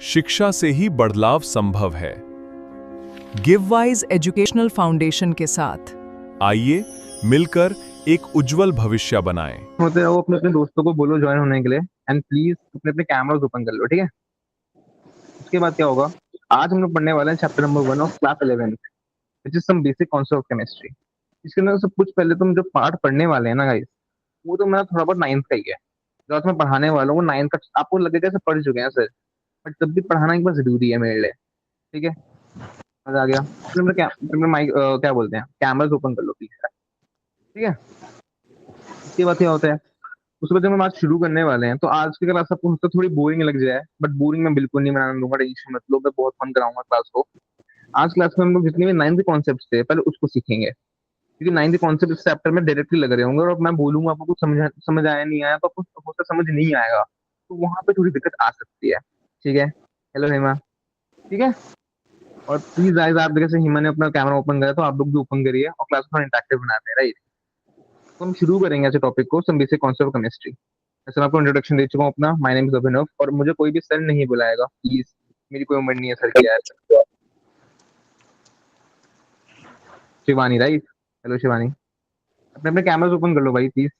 शिक्षा से ही बदलाव संभव है। गिववाइज एजुकेशनल फाउंडेशन के साथ आइए मिलकर एक उज्जवल भविष्य बनाएं। होते रहो, अपने अपने दोस्तों को बोलो ज्वाइन होने के लिए, एंड प्लीज अपने अपने कैमरास ओपन कर लो, ठीक है। उसके बाद क्या होगा, आज हम लोग पढ़ने वाले हैं chapter number 1 of class 11 which is some basic concept of chemistry. इसके अंदर सब कुछ पहले तुम जो पार्ट पढ़ने वाले हैं ना गाइस, वो तो मेरा थोड़ा बहुत 9th का ही है। जो आज मैं पढ़ाने वाला हूँ वो 9th का, आपको लगेगा सब पढ़ चुके हैं सर, बट तब भी पढ़ाना एक बार जरूरी है मेरे लिए, ठीक है। मजा आ गया। तुमने माइक क्या बोलते हैं, कैमरास ओपन कर लो प्लीज, ठीक है। इसके बाद क्या होता है, उसके बाद जब हम आज शुरू करने वाले हैं, तो आज की क्लास आपको हो सकता है थोड़ी बोरिंग लग जाए, बट बोरिंग मैं बिल्कुल नहीं बनाने दूंगा, टेंशन मत लो, मैं बहुत फन कराऊंगा क्लास को। आज क्लास में हम लोग जितने भी 9th कॉन्सेप्ट थे पहले उसको सीखेंगे, क्योंकि 9th कॉन्सेप्ट इस चैप्टर में डायरेक्टली लग रहे होंगे, और अब मैं बोलूंगा आपको कुछ समझ आया नहीं आया, तो आपको हो सकता है समझ नहीं आएगा, तो वहां पे थोड़ी दिक्कत आ सकती है, ठीक है। हेलो हेमा, ठीक है। और प्लीज गाइस, आप जैसे हिमा ने अपना कैमरा ओपन करा तो आप लोग भी ओपन करिए, और क्लास को इंटरेक्टिव बनाते हैं, राइट। तो हम शुरू करेंगे ऐसे टॉपिक को, some basic concept of chemistry. जैसे मैं आपको इंट्रोडक्शन दे चुका हूँ अपना, माय नेम इज अभिनव, और मुझे कोई भी सर नहीं बुलाएगा प्लीज, मेरी कोई उम्र नहीं है सर की यार। शिवानी, राइट। हेलो शिवानी, अपने अपने कैमरास ओपन कर लो भाई प्लीज,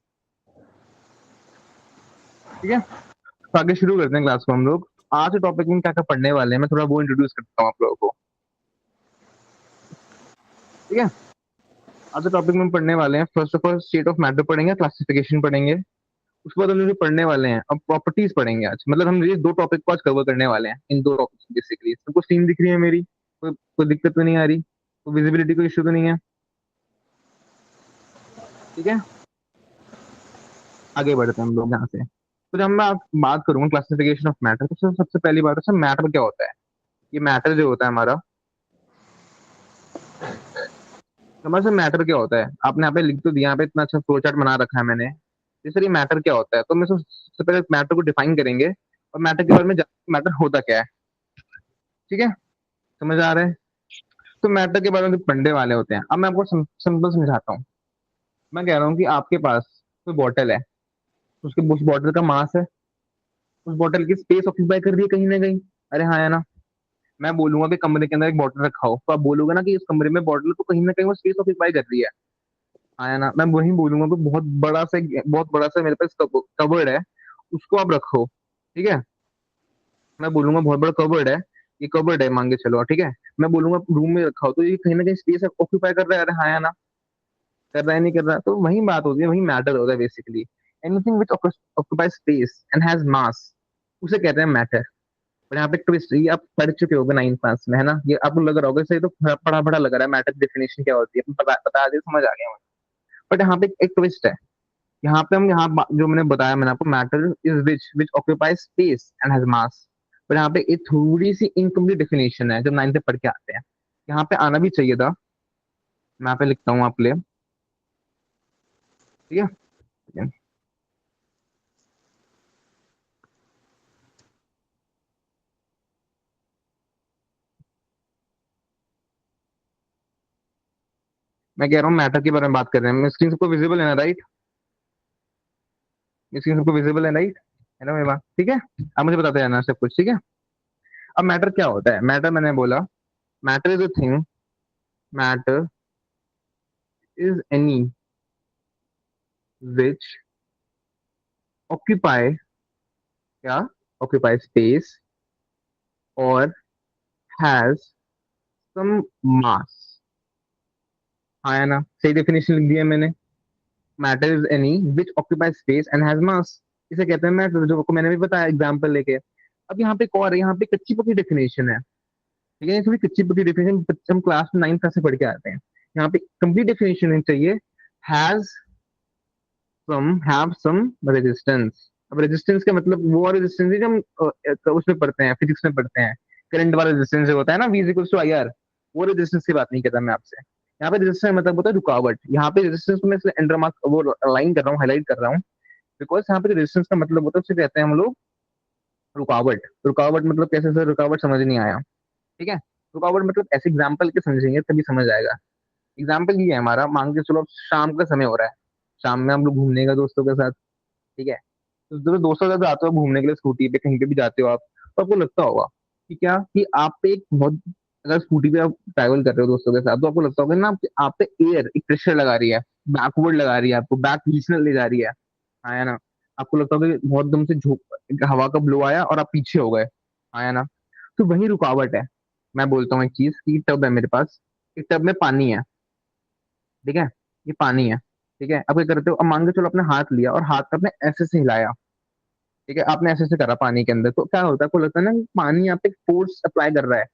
ठीक है। तो आगे शुरू करते हैं क्लास को हम लोग। आज के टॉपिक में क्या क्या पढ़ने वाले हैं मैं थोड़ा वो इंट्रोड्यूस करता हूँ आप लोगों को, ठीक है। आज के टॉपिक में हम पढ़ने वाले हैं, first of all state of matter पढ़ेंगे, क्लासिफिकेशन पढ़ेंगे। उसके बाद हम जो पढ़ने वाले हैं अब प्रॉपर्टीज पढ़ेंगे आज, मतलब हम ये दो टॉपिक को आज कवर करने वाले हैं, इन दो टॉपिक बेसिकली। सबको सीन दिख रही है मेरी, कोई दिक्कत तो नहीं आ रही, कोई विजिबिलिटी कोई इशू तो नहीं है, ठीक है। आगे बढ़ते हैं हम लोग यहाँ से। तो जब मैं बात करूंगा क्लासिफिकेशन ऑफ मैटर, तो सबसे पहली बात है मैटर क्या होता है। ये मैटर जो होता है हमारा, हमारे से मैटर क्या होता है, आपने यहाँ पे लिख तो दिया, यहाँ पे इतना अच्छा फ्लो चार्ट बना रखा है मैंने। ये सर ये मैटर क्या होता है, तो मैं सबसे पहले मैटर को डिफाइन करेंगे, और मैटर के बारे में मैटर होता क्या है, ठीक है। समझ आ रहा है। तो मैटर के बारे में जो पढ़ने वाले होते हैं, अब मैं आपको सिंपल समझाता हूँ। मैं कह रहा हूँ कि आपके पास कोई बॉटल है, उसके उस बॉटल का मास है, उस बॉटल की स्पेस ऑक्यूपाई कर रही है कहीं ना कहीं, अरे हाँ है ना। मैं बोलूंगा कि कमरे के अंदर एक बॉटल रखा हो, तो आप बोलोगे ना कि इस कमरे में बॉटल तो कहीं ना कहीं वो स्पेस ऑक्यूपाई कर रही है, हाँ है ना। मैं वही बोलूंगा कि बहुत बड़ा सा मेरे पास कवर्ड है, उसको आप रखो, ठीक है। मैं बोलूंगा बहुत बड़ा कवर्ड है, ये कवर्ड है मान के चलो, ठीक है। मैं बोलूंगा रूम में रखा हो, तो ये कहीं ना कहीं स्पेस ऑक्यूपाई कर रहा है, अरे हाँ है ना। कर रहा है नहीं कर रहा, तो वही बात होती है, वही मैटर होता है basically. Anything which occupy space and has मास, उसे कहते हैं मैटर। और यहाँ पे ट्विस्ट, ये आप पढ़ चुके होगे 9th क्लास में, है ना। ये आपको लग रहा होगा सही, तो पढ़ा पढ़ा लग रहा है, मैटर डेफिनेशन क्या होती है पता बता दिया, समझ आ गया। बट यहाँ पे एक ट्विस्ट है। यहाँ पे हम जो मैंने बताया, मैंने आपको matter is which which occupy space and has मास। पर यहाँ पे एक थोड़ी सी इनकम्प्लीट डेफिनेशन है, जब 9th से पढ़ के आते हैं, यहाँ पे आना भी चाहिए था। मैं यहाँ पे लिखता हूँ आपके लिए, ठीक है। मैं कह रहा हूँ मैटर के बारे में बात कर रहे हैं, स्क्रीन सबको विजिबल है ना, राइट। स्क्रीन सबको विजिबल है ना मेरी बात, ठीक है। अब मुझे बताते रहना सब कुछ, ठीक है। अब मैटर क्या होता है, मैटर मैंने बोला, matter is a thing, matter is any which occupy, क्या, ऑक्यूपाई स्पेस और हैज सम मास, हाँ है ना, सही डेफिनेशन लिख दिया मैंने। Matter is any which occupy space and has मास, इसे कहते हैं मैटर, जो को मैंने भी बताया एग्जांपल लेके। अब यहाँ पे एक और है, यहाँ पे कच्ची पक्की डेफिनेशन है, ठीक है। ये थोड़ी कच्ची पक्की डेफिनेशन हम क्लास में 9th से पढ़ के आते हैं। यहाँ पे कंप्लीट डेफिनेशन चाहिए, has some, have some resistance. अब रेजिस्टेंस का मतलब वो रेजिस्टेंस है जो हम उसमें पढ़ते हैं, फिजिक्स में पढ़ते हैं, करंट वाला रेजिस्टेंस जो होता है ना, V is equals to IR। वो रेजिस्टेंस की बात नहीं करता मैं आपसे। यहाँ पे रेजिस्टेंस मतलब होता है रुकावट। यहाँ पे रेजिस्टेंस को मैं एंडर मार्क वो लाइन कर रहा हूँ, हाईलाइट कर रहा हूँ, बिकॉज यहाँ पे रेजिस्टेंस का मतलब होता है, उसे कहते हैं हम लोग रुकावट। रुकावट मतलब कैसे सर, रुकावट समझ नहीं आया, ठीक है। रुकावट मतलब ऐसे एग्जाम्पल के समझेंगे तभी समझ आएगा। एग्जाम्पल ये है हमारा, मान के चलो अब शाम का समय हो रहा है, शाम में हम लोग घूमने का दोस्तों के साथ, ठीक है। तो जब दोस्तों के साथ आते हो घूमने के लिए, स्कूटी पे कहीं पे भी जाते हो आप, तो आपको लगता होगा कि क्या कि आप पे एक बहुत, अगर स्कूटी पे आप ट्रैवल कर रहे हो दोस्तों के साथ, तो आपको लगता होगा ना आप पे एयर एक प्रेशर लगा रही है, बैकवर्ड लगा रही है, आपको बैक पोजिशनल ले जा रही है। हाँ या ना? आपको लगता होगा कि बहुत दम से झोंक हवा का ब्लो आया और आप पीछे हो गए। हाँ या ना? तो वही रुकावट है। मैं बोलता हूँ एक चीज कि टब है मेरे पास, एक टब में पानी है, ठीक है, ये पानी है, ठीक है, अब क्या करते हो, अब मान के चलो आपने हाथ लिया और हाथ आपने ऐसे से हिलाया, ठीक है, आपने ऐसे से करा पानी के अंदर, तो क्या होता है, आपको लगता है ना कि पानी यहाँ पे फोर्स अप्लाई कर रहा है,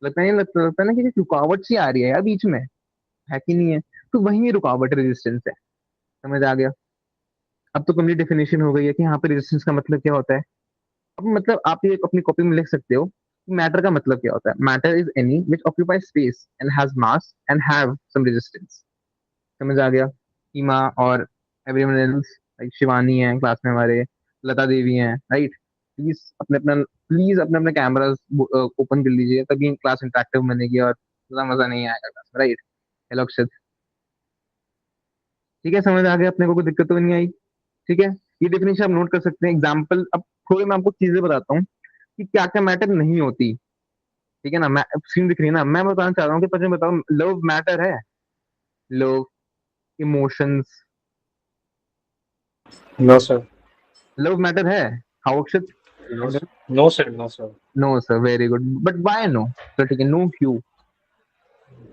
लगता है, लगता है ना कि एक रुकावट सी आ रही है यार बीच में, है कि नहीं है? तो वही रुकावट रेजिस्टेंस है। समझ आ गया? अब तो कंप्लीट डेफिनेशन हो गई है कि यहाँ पे रेजिस्टेंस का मतलब क्या होता है। अब मतलब आप ये अपनी कॉपी में लिख सकते हो, मैटर का मतलब क्या होता है। Matter is any which occupy space and has mass and have some resistance. समझ आ गया? सीमा और एवरीवन एल्स, लाइक शिवानी है क्लास में हमारे, लता देवी हैं, राइट? प्लीज अपने अपने कैमरास ओपन कर लीजिए, तभी क्लास इंटरेक्टिव बनेगी और ज्यादा मजा नहीं आएगा क्लास में, राइट? हेलो अक्षत, ठीक है, समझ आ गया अपने को, कोई दिक्कत तो नहीं आई? ठीक है, ये डेफिनेशन आप नोट कर सकते हैं। एग्जाम्पल अब थोड़े मैं आपको चीजें बताता हूँ कि क्या क्या मैटर नहीं होती, ठीक है ना? मैं सीन दिख रही है ना, मैं बताना चाह रहा हूँ कि पहले बताओ, लव मैटर है? Love, emotions, No, sir. Love matter है? How Akshat? No, sir. No, sir. No, sir. No sir, very good, but why no? तो ठीक है, नो क्यों?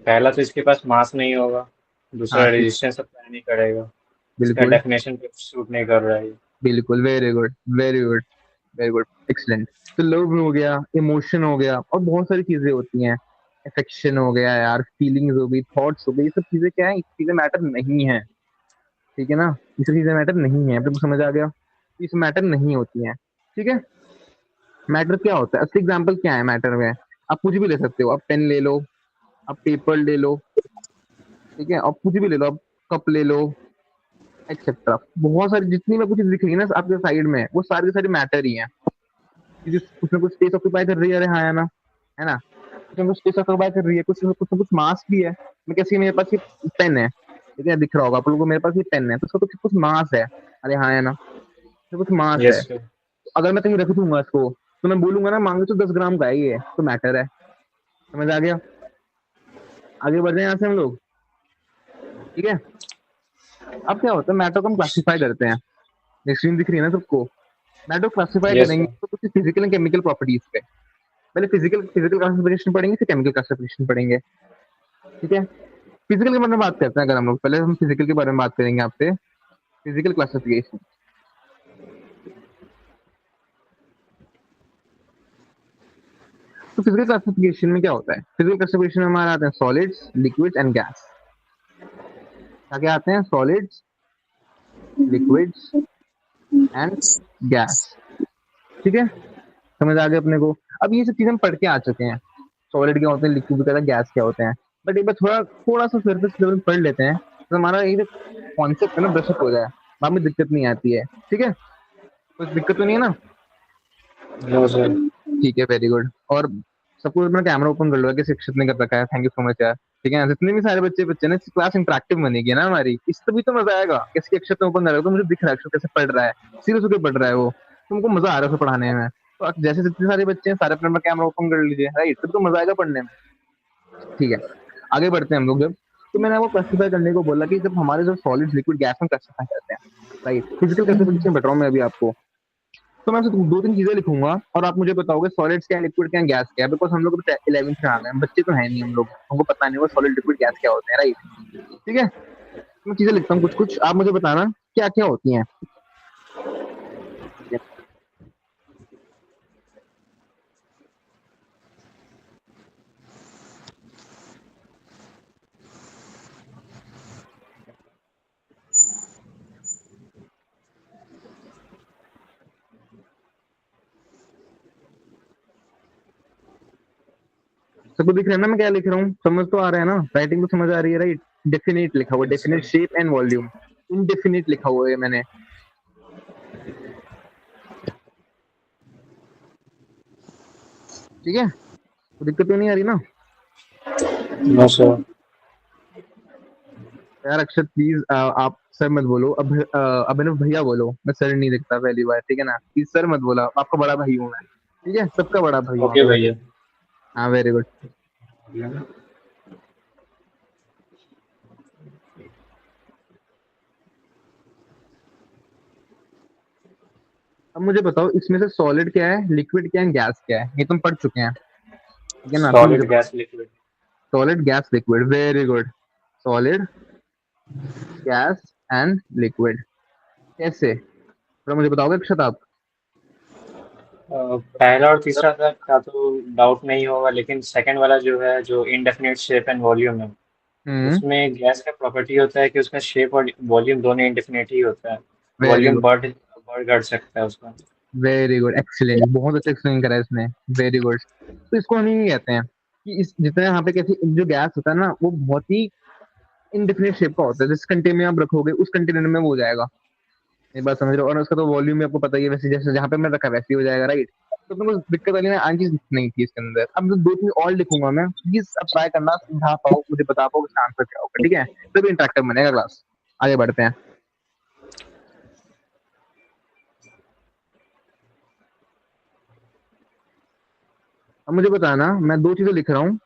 पहला तो इसके पास मास नहीं होगा, हाँ दूसरा ठीक, रेजिस्टेंस अप्लाई नहीं करेगा, इसका बिल्कुल, डेफिनेशन पे सूट नहीं कर रहा है ये। बिल्कुल, very good, very good, very good, excellent. तो लव हो गया, इमोशन हो गया, और बहुत सारी चीजें होती हैं, अफेक्शन हो गया यार, फीलिंग्स हो गई, थॉट्स हो गई, ये सब चीजें क्या है, ये चीजें मैटर नहीं है, ठीक है ना? ये सब चीजें मैटर नहीं है, तुमको समझ आ गया? इस मैटर नहीं होती हैं, ठीक है? मैटर क्या होता है, असली एग्जाम्पल क्या है मैटर में? आप कुछ भी ले सकते हो, आप पेन ले लो, आप पेपर ले लो, ठीक है, आप कुछ भी ले लो, आप कप ले लो, एक्सेट्रा, बहुत सारी जितनी मैं कुछ दिख रही है ना आपके साइड में, वो सारी की सारी मैटर ही है। क्योंकि उसमें कुछ स्पेस ऑक्यूपाई कर रही है, अरे हाँ, है ना? उसमें कुछ स्पेस ऑक्यूपाई कर रही है, कुछ मास भी है। मैं कैसे, मेरे पास ये पेन है, ठीक है, दिख रहा होगा आप लोगों को, मेरे पास ये पेन है, तो उसका कुछ कुछ मास है, अरे हाँ, है ना? तो कुछ मास है। Yes sir. तो अगर मैं कहीं रख दूंगा इसको, तो मैं बोलूंगा ना, मांगे तो 10 ग्राम का है ये, तो मैटर है। समझ आ गया? आगे बढ़ जाए यहाँ से हम लोग, ठीक है? अब क्या होता है, मैटर को हम क्लासिफाई करते हैं, स्क्रीन दिख रही है ना सबको? मैटर को क्लासिफाई यस करेंगे सर। तो कुछ फिजिकल एंड केमिकल प्रॉपर्टीज पे, पहले फिजिकल फिजिकल क्लासिफिकेशन पढ़ेंगे, फिर केमिकल क्लासिफिकेशन पढ़ेंगे, ठीक है? फिजिकल के बारे में बात करते हैं, अगर हम लोग पहले हम फिजिकल के बारे में बात करेंगे आपसे, फिजिकल क्लासिफिकेशन। तो फिजिकल क्लासिफिकेशन में क्या होता है, फिजिकल क्लासिफिकेशन में हमारे आते हैं सॉलिड्स, लिक्विड्स एंड गैस। क्या क्या आते हैं? सॉलिड्स, लिक्विड्स एंड गैस, ठीक है? समझ आ गया अपने को? अब ये सब चीजें हम पढ़ के आ चुके हैं, सॉलिड क्या होते हैं, लिक्विड क्या होता है, गैस क्या होते हैं, बट एक बार थोड़ा थोड़ा सा सरफेस लेवल पढ़ लेते हैं, तो हमारा ये जो कॉन्सेप्ट है ना, ब्रशअप हो जाए, बाद में दिक्कत नहीं आती है, ठीक है? कुछ दिक्कत तो नहीं है ना? No sir. ठीक है, वेरी गुड। और सबको अपना कैमरा ओपन कर लो, कि शिक्षक ने कर रखा है, थैंक यू सो मच यार, ठीक है? जितने भी सारे बच्चे बच्चे ना, क्लास इंटरेक्टिव बनेगी ना हमारी, इस तभी तो मजा आएगा। कैसे अक्षर ने ओपन कर रखा है, तो मुझे दिख रहा है अक्षर कैसे पढ़ रहा है, सीरियस होकर पढ़ रहा है वो, तुमको मजा आ रहा है उसे पढ़ाने में। तो जैसे जितने सारे बच्चे हैं, सारे अपना कैमरा ओपन कर लीजिए, राइट? तब तो मजा आएगा पढ़ने में, ठीक है? आगे बढ़ते हैं हम लोग। जब तो मैंने आपको क्लासिफाई करने को बोला कि जब हमारे जो सॉलिड लिक्विड गैस में क्लासिफाई करते हैं, राइट? फिजिकल क्लासिफिकेशन बता रहा हूँ मैं अभी आपको। तो मैं आपसे दो तीन चीजें लिखूंगा और आप मुझे बताओगे सॉलिड्स क्या है, लिक्विड क्या है, गैस क्या है, बिकॉज हम लोग 11th में आ गए हैं, बच्चे तो है नहीं हम लोग, हमको पता नहीं होगा सॉलिड लिक्विड गैस क्या होते हैं, राइट? ठीक है, तो मैं चीजें लिखता हूँ कुछ कुछ, आप मुझे बताना क्या क्या होती हैं। सबको दिख रहा है ना मैं क्या लिख रहा हूँ? समझ तो आ रहा है ना? राइटिंग तो समझ आ रही है, राइट? डेफिनेट लिखा हुआ, yes definite sir. Shape and volume, indefinite लिखा हुआ है मैंने, ठीक है? तो दिक्कत तो नहीं आ रही ना? No sir. यार अक्षर प्लीज आप सर मत बोलो, अब अभिनव भैया बोलो, मैं सर नहीं दिखता पहली बार, ठीक है ना? प्लीज सर मत बोला, आपका बड़ा भाई हूँ मैं, ठीक है? सबका बड़ा भाई हूँ ओके आपका, भैया। हाँ वेरी गुड। अब मुझे बताओ इसमें से सॉलिड क्या है, लिक्विड क्या है, गैस क्या है, ये तुम पढ़ चुके हैं, ठीक है ना? तो मुझे solid gas liquid. Solid gas liquid, very good. Solid gas and liquid, कैसे, थोड़ा मुझे बताओगे अक्षत आप? पहला और तीसरा का तो डाउट नहीं होगा, लेकिन सेकंड वाला जो है, जो इनडेफिनिट शेप एंड वॉल्यूम है, हम्म। उसमें गैस का प्रॉपर्टी होता है कि उसका शेप और वॉल्यूम दोनों इंडेफिनिट ही होता है। वेरी वॉल्यूम गुड, बढ़ बढ़ घट सकता है उसका। वेरी गुड, एक्सीलेंट, बहुत अच्छा एक्सप्लेन करा है इसने। Very good. तो इसको हम ये कहते हैं कि इस जितना यहाँ पे कैसे जो गैस होता है ना, वो बहुत ही इनडिफिनिट शेप का होता है, जिस कंटेनर में आप रखोगे उस कंटेनर में वो हो जाएगा। ये बात समझ रहे हो? और उसका तो वॉल्यूम भी आपको पता ही है, वैसे जैसे जहाँ पे मैं रखा वैसे ही हो जाएगा, राइट? तो तुमको दिक्कत वाली ना आज चीज नहीं थी इसके अंदर। अब जो दो तीन और लिखूंगा मैं, प्लीज अब ट्राई करना, समझा पाओ, मुझे बता पाओ इसका आंसर क्या होगा, ठीक है? तभी इंटरेक्टिव बनेगा क्लास। आगे बढ़ते हैं। अब मुझे बताना, मैं दो चीजें लिख रहा हूँ।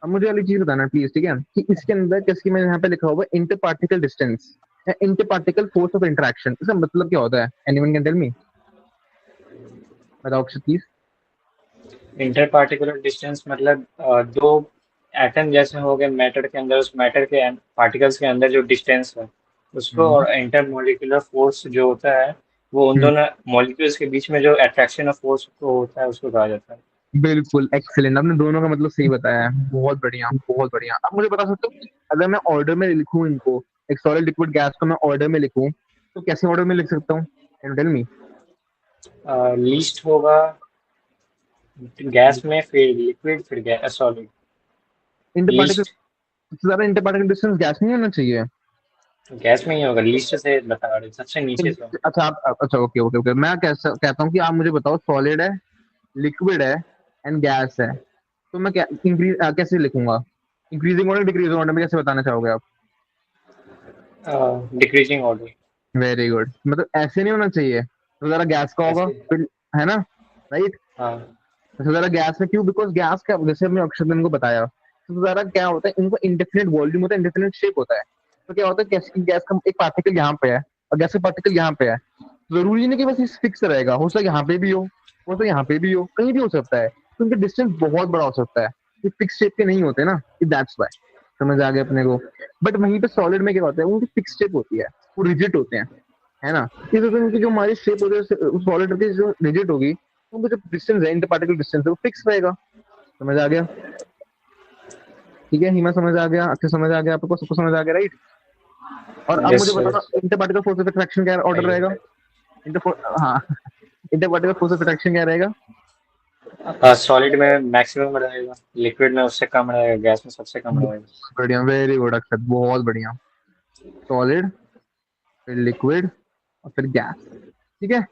अब मुझे वाली चीज बताना प्लीज, ठीक है? कि इसके अंदर जैसे कि मैं यहाँ पे लिखा हुआ है inter particle distance, inter particle force of interaction, इसका मतलब क्या होता है? Anyone can tell me? बताओ प्लीज। इंटर पार्टिकुलर डिस्टेंस मतलब दो एटम जैसे हो गए मैटर के अंदर, उस मैटर के पार्टिकल्स के अंदर जो डिस्टेंस है उसको, हम्म। और इंटर मोलिकुलर फोर्स जो होता है वो उन हम्म। दोनों मॉलिक्यूल्स के बीच में जो अट्रैक्शन ऑफ फोर्स को होता है उसको कहा जाता है। बिल्कुल एक्सीलेंट, आपने दोनों का मतलब सही बताया है, बहुत बढ़िया, बहुत बढ़िया। अब मुझे बता सकते हो कि अगर मैं ऑर्डर में लिखूं इनको, एक सॉलिड लिक्विड गैस को मैं ऑर्डर में लिखूं, तो कैसे ऑर्डर में लिख सकता हूँ? Can tell me? लीस्ट होगा गैस में, फिर लिक्विड, फिर gas solid. Inter particle, least सबसे ज्यादा इंटर पार्टिकल डिस्टेंस गैस नहीं होना चाहिए? गैस में ही होगा, लीस्ट से बता रहे सबसे नीचे से। अच्छा आप, अच्छा ओके ओके ओके, मैं कहता हूँ कि आप मुझे बताओ सॉलिड है, लिक्विड है एंड गैस है, तो मैं क्या इंक्रीज कैसे लिखूंगा? इंक्रीजिंग ऑर्डर डिक्रीजिंग ऑर्डर में कैसे बताना चाहोगे आप? Decreasing order. वेरी गुड, मतलब ऐसे नहीं होना चाहिए, तो जरा गैस का होगा ऐसे। फिर, है ना? राइट। हाँ। तो जरा गैस में क्यों? बिकॉज गैस का जैसे हमने अक्षर ने इनको बताया, तो जरा क्या होता है, इनको इंडेफिनिट वॉल्यूम होता है, इंडेफिनिट शेप होता है। तो क्या होता है, गैस की, गैस का एक पार्टिकल यहाँ पे है और गैस का पार्टिकल यहाँ पे है, जरूरी नहीं कि बस इस फिक्स रहेगा, हो सकता है यहाँ पे भी हो सकता है यहाँ पे भी हो, कहीं भी हो सकता है, तो उनका डिस्टेंस बहुत बड़ा हो सकता है, ये फिक्स शेप के नहीं होते ना, दैट्स वाई। समझ आ गया अपने को? बट वहीं पे सॉलिड में क्या होता है, उनकी फिक्स शेप होती है, वो रिजिड होते हैं, है ना? इस वजह से उनकी जो हमारी शेप होती है सॉलिड की, जो रिजिड होगी, तो उनका जो डिस्टेंस है, इंटर पार्टिकल डिस्टेंस है, वो फिक्स रहेगा। समझ आ गया? ठीक है, हिमा समझ आ गया, अच्छे समझ आ गया आपको, सबको समझ आ गया, राइट? और अब यस मुझे सर। बताना inter particle force of attraction क्या ऑर्डर रहेगा? इंटर, हाँ, inter particle force of attraction क्या रहेगा? सॉलिड में मैक्सिमम रहेगा, लिक्विड में उससे कम रहेगा, गैस में सबसे कम रहेगा। बढ़िया, वेरी गुड अक्षत, बहुत बढ़िया। सॉलिड, फिर लिक्विड, और फिर गैस। ठीक है,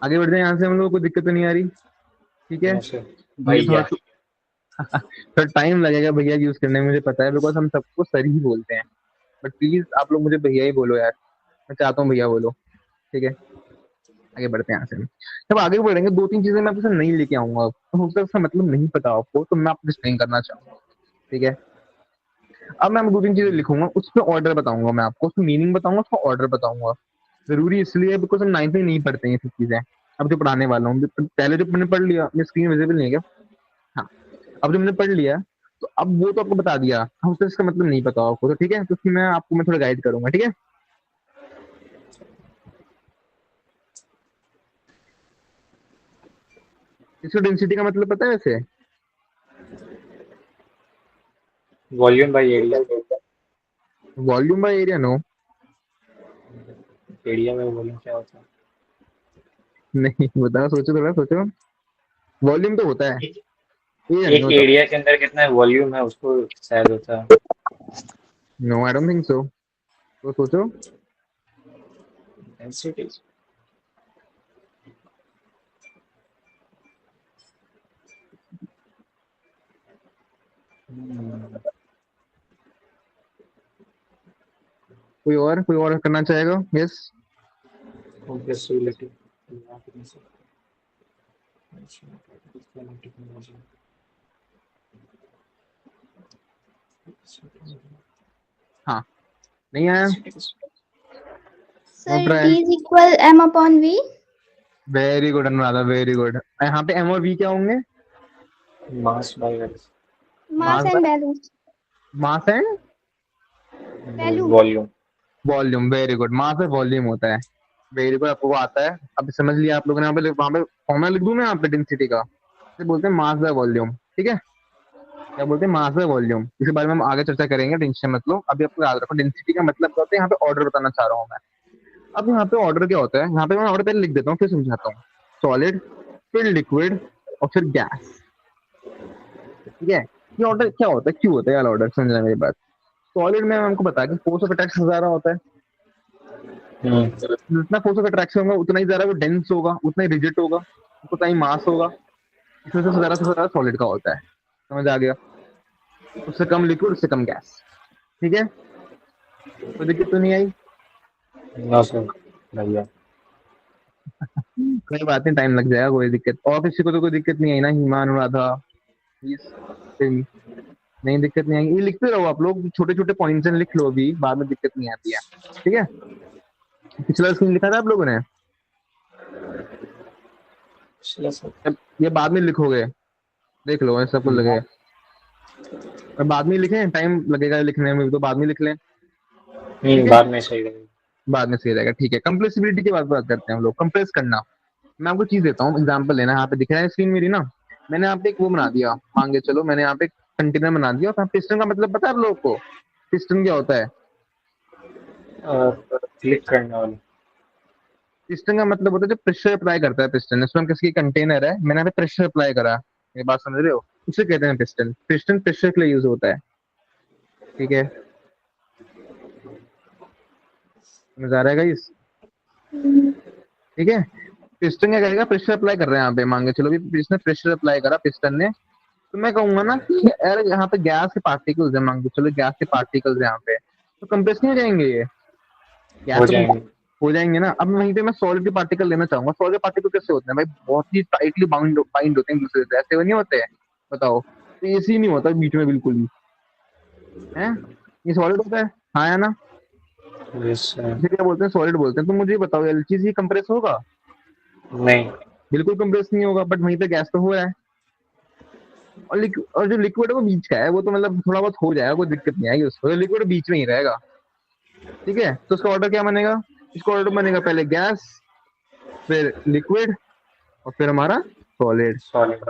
आगे बढ़ते हैं यहाँ से, हम लोग को दिक्कत तो नहीं आ रही? ठीक है। No sir. मुझे थोड़ा भैया। थोड़ा टाइम लगेगा भैया यूज करने में, मुझे पता है, बिकॉज हम सबको सर ही बोलते हैं, बट प्लीज आप लोग मुझे भैया ही बोलो यार, मैं चाहता हूँ भैया बोलो। ठीक है, आगे बढ़ते हैं यहाँ से। जब आगे बढ़ेंगे, दो तीन चीजें मैं आपके साथ नहीं लेके आऊंगा, अब तो हो सकता है उसका मतलब नहीं पता आपको, तो मैं आपको एक्सप्लेन करना चाहूंगा। ठीक है, अब मैं दो तीन चीजें लिखूंगा, उसमें ऑर्डर बताऊंगा, मैं आपको उसका मीनिंग बताऊंगा, उसका ऑर्डर बताऊंगा। जरूरी इसलिए बिकॉज हम नाइन्थ में नहीं पढ़ते हैं ये सब चीजें, अब जो पढ़ाने वाला हूँ, पहले जो मैंने पढ़ लिया, अपनी स्क्रीन विजिबल नहीं है क्या? हाँ, अब जो मैंने पढ़ लिया, तो अब वो तो आपको बता दिया, हम तो इसका मतलब नहीं पता आपको, तो ठीक है, तो उसमें मैं थोड़ा गाइड करूंगा, ठीक है? इसको डेंसिटी का मतलब पता है वैसे? Volume by area. Volume by area? No. Area by volume क्या होता है? नहीं बताओ, सोचो थोड़ा सोचो। वॉल्यूम तो होता है, एक एरिया नहीं एक होता। एरिया के अंदर कितना वॉल्यूम है उसको शायद होता है। No, I don't think so, तो सोचो। डेंसिटी। कोई और करना चाहेगा? यस। कंप्रेसिबिलिटी। हाँ, नहीं आया? Sir, no it try. is equal m upon v. Very good Anuradha, very good. यहाँ पे एम और वी क्या होंगे? Mass by Mass mass and by value. Mass and Value. Volume. Volume. Very good, mass by volume होता है। Very good, आपको वो आता है। अब समझ लिया आप लोगों ने। यहाँ पे वहां पे फॉर्मूला लिख दूं मैं यहाँ पे डेंसिटी का? इसे बोलते हैं मास बाय वॉल्यूम। ठीक है, क्या बोलते हैं? मास बाय वॉल्यूम। इसके बारे में हम आगे चर्चा करेंगे, टेंशन मत लो। अभी आपको याद रखो डेंसिटी का मतलब क्या होता है। यहाँ पे ऑर्डर बताना चाह रहा हूँ मैं। अब यहाँ पे ऑर्डर क्या होता है, यहाँ पे मैं ऑर्डर पहले लिख देता हूँ फिर समझाता हूँ। सॉलिड, फिर लिक्विड, और फिर गैस। ठीक है, ये ऑर्डर क्या होता है, क्यों होता है यार ऑर्डर, समझना मेरी बात। सॉलिड में हमको पता है कि फोर्स ऑफ अट्रैक्शन ज्यादा होता है। जितना फोर्स ऑफ अट्रैक्शन होगा उतना ही ज्यादा वो डेंस होगा, उतना ही रिजिड होगा, उतना ही मास होगा। इसमें से ज्यादा सॉलिड का होता है। समझ आ गया? उससे कम लिक्विड, उससे कम गैस। ठीक है, कोई दिक्कत तो नहीं आई? नो सर, भैया। कोई बात नहीं, टाइम लग जाएगा, कोई दिक्कत। और किसी को तो कोई दिक्कत नहीं आई ना? हिमा, अनुराधा, प्लीज। नहीं, दिक्कत नहीं आएगी। ये लिखते रहो आप लोग, छोटे छोटे पॉइंट्स लिख लो, अभी बाद में दिक्कत नहीं आती है। ठीक है, पिछला स्क्रीन लिखा था आप लोगों ने? चलो सर। अब ये बाद में लिखोगे, देख लो ऐसा कुछ लगे। और बाद में लिखें, टाइम लगेगा लिखने में, तो बाद में लिख लें। ठीक है, बाद में सही रहेगा। बाद में सही रहेगा। ठीक है, कंप्रेसिबिलिटी की बात करते हैं हम लोग। कंप्रेस करना, मैं आपको चीज देता हूँ, एग्जांपल लेना। यहाँ पे दिख रहा है स्क्रीन मेरी ना? मैंने यहाँ पे एक वो बना दिया, मान के चलो मैंने यहाँ पे कंटेनर बना दिया। और पिस्टन का मतलब पता है आप लोगों को? पिस्टन क्या होता है? क्लिक करने वाली। पिस्टन का मतलब होता है जो प्रेशर अप्लाई करता है पिस्टन। इसमें हम किसी कंटेनर है, मैंने यहाँ पे प्रेशर अप्लाई करा। ये बात समझ रहे हो? उसे कहते हैं पिस्टन। पिस्टन प्रेशर के लिए यूज होता है। ठीक है, समझ आ रहा है गाइस? ठीक है, पिस्टन क्या करेगा, प्रेशर अप्लाई कर रहे हैं यहाँ पे। मान के चलो भी इसने प्रेशर अप्लाई करा पिस्टन ने, तो मैं कहूंगा ना कि यार यहाँ पे गैस के पार्टिकल्स है। मान के चलो गैस के पार्टिकल्स है यहाँ पे, तो कंप्रेस नहीं हो जाएंगे ये? गैस हो तो जाएंगे। हो जाएंगे ना। अब वहीं पे मैं सॉलिड के पार्टिकल लेना चाहूंगा। सॉलिड पार्टिकल कैसे होते हैं भाई? बहुत ही टाइटली बाइंड होते हैं एक दूसरे से, ऐसे नहीं होते हैं? बताओ, तो एसी नहीं होता बीच में बिल्कुल ही है। ये सॉलिड होता है, हाँ या ना? Yes sir. इसे क्या बोलते हैं? सॉलिड बोलते हैं। तो मुझे ये बताओ, एलचीज ये कंप्रेस होगा? नहीं। बिल्कुल कंप्रेस नहीं होगा। बट वहीं पे गैस तो हो रहा है। और जो लिक्विड है वो बीच का है, वो तो मतलब थोड़ा बहुत हो जाएगा, कोई दिक्कत नहीं आएगी उसको। तो लिक्विड बीच में ही रहेगा। ठीक है, तो उसका ऑर्डर क्या बनेगा? इसका ऑर्डर बनेगा पहले गैस, फिर लिक्विड, और फिर हमारा सॉलिड। सॉलिड।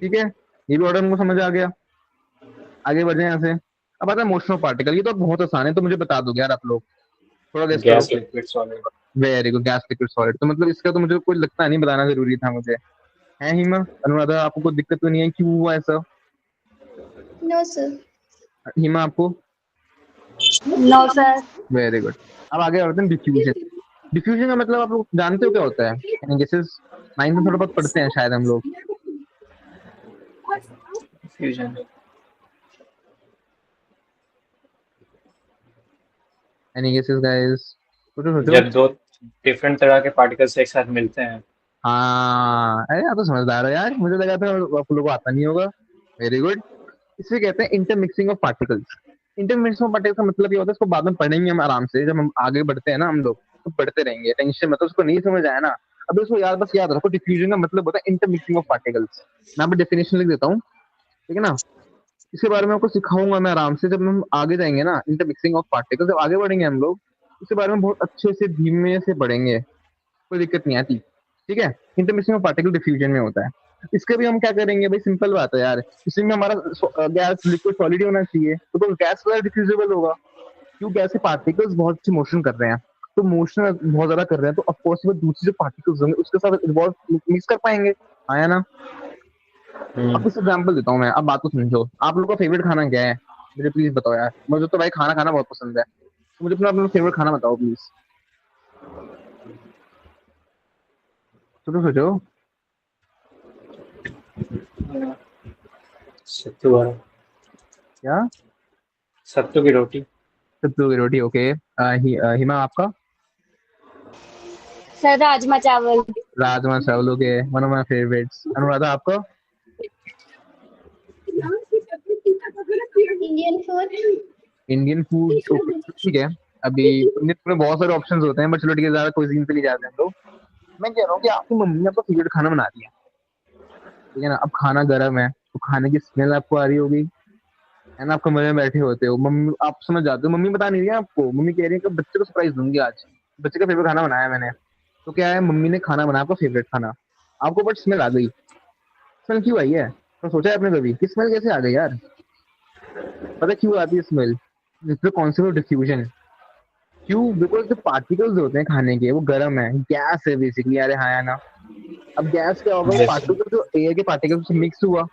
ठीक है, ये भी ऑर्डर हमको समझ आ गया। आगे बढ़े यहाँ से। अब आता है मोशन ऑफ पार्टिकल। ये तो बहुत आसान है, तो मुझे बता दो यार आप लोग, थोड़ा गेस करो। Gas, liquid, solid. Very good, gas liquid solid. तो मतलब इसका तो मुझे कोई लगता नहीं बताना जरूरी था मुझे, है हिमा? अनुराधा, आपको कोई दिक्कत तो नहीं है? क्यों हुआ ऐसा? No, sir. हिमा, आपको? No, sir. Very good. अब आगे बढ़ते हैं डिफ्यूजन। डिफ्यूजन का मतलब आप लोग जानते हो क्या होता है? यानी गेसेस नाइन्थ में थोड़ा बहुत पढ़ते हैं शायद हम लोग। फ्यूजन। Any guesses guys? सोचो सोचो। जब दो डिफरेंट तरह के पार्टिकल्स एक साथ मिलते हैं। हाँ, अरे आप तो समझदार हो यार, मुझे लगा था आप लोगों को आता नहीं होगा। Very good. इसे कहते हैं intermixing of particles. Intermixing of particles का मतलब ये होता है, इसको बाद में पढ़ेंगे हम आराम से, जब हम आगे बढ़ते हैं ना हम लोग, तो पढ़ते रहेंगे, टेंशन मत। उसको नहीं समझ आया ना, अब उसको याद, बस याद रखो, डिफ्यूजन का मतलब होता है इंटरमिक्सिंग ऑफ पार्टिकल्स। मैं यहाँ पे डेफिनेशन लिख देता हूँ, ठीक है ना? इसके बारे में आपको सिखाऊंगा मैं आराम से, जब हम आगे जाएंगे ना इंटरमिक्सिंग ऑफ पार्टिकल्स, जब आगे बढ़ेंगे हम लोग, इसके बारे में बहुत अच्छे से धीमे से पढ़ेंगे, कोई दिक्कत नहीं आती। ठीक है, इंटरमिक्सिंग ऑफ पार्टिकल डिफ्यूजन में होता है। इसके भी हम क्या करेंगे भाई, सिंपल बात है यार। इसमें हमारा गैस लिक्विड सॉलिड होना चाहिए, तो गैस वाला डिफ्यूजिबल होगा। क्यों? गैस के पार्टिकल्स बहुत अच्छी मोशन कर रहे हैं, तो मोशन बहुत ज्यादा कर रहे हैं, तो ऑफकोर्स वो दूसरे जो पार्टिकल्स होंगे उसके साथ इन्वॉल्व मिक्स कर पाएंगे, आया ना? अब कुछ एग्जाम्पल देता हूँ मैं, अब बात को समझो। आप लोग का फेवरेट खाना क्या है? मुझे प्लीज बताओ यार, मुझे तो भाई खाना खाना बहुत पसंद है, तो मुझे अपना अपना फेवरेट खाना बताओ प्लीज। सोचो सोचो। सत्तू वड़ा। क्या? सत्तू की रोटी। सत्तू की रोटी, ओके। हिमा आपका? Sir rajma chawal. Rajma chawal, okay, one of my favourites. Anuradha आपका? Indian food. Indian food, okay ठीक है। अभी इंडियन फूड में बहुत सारे ऑप्शंस होते हैं, बट चलो ठीक है, ज्यादा क्विजीन पे नहीं जाते हैं हम लोग। मैं कह रहा हूँ कि आपकी मम्मी ने आपका फेवरेट खाना बना दिया, ठीक है ना, अब खाना गर्म है तो खाने की स्मेल आपको आ रही होगी, है ना, आप कमरे में बैठे होते हो, मम्मी आप समझ जाते हो, मम्मी बता नहीं रही है आपको, मम्मी कह रही है कि बच्चे को सरप्राइज दूंगी आज, बच्चे का फेवरेट खाना बनाया मैंने। तो क्या है, मम्मी ने खाना बनाया आपका फेवरेट खाना, आपको बट स्मेल आ गई। स्मेल क्यों आई है? तो सोचा है आपने कभी कि स्मेल कैसे आ गई यार? पता है क्यों आती है स्मेल? जिससे कॉन्सेप्ट ऑफ डिफ्यूजन। क्यों? बिकॉज जो पार्टिकल्स होते हैं खाने के वो गर्म है, गैस है बेसिकली, अरे हाँ या ना। अब गैस क्या होगा, वो यस सर। पार्टिकल जो एयर के पार्टिकल से मिक्स हुआ,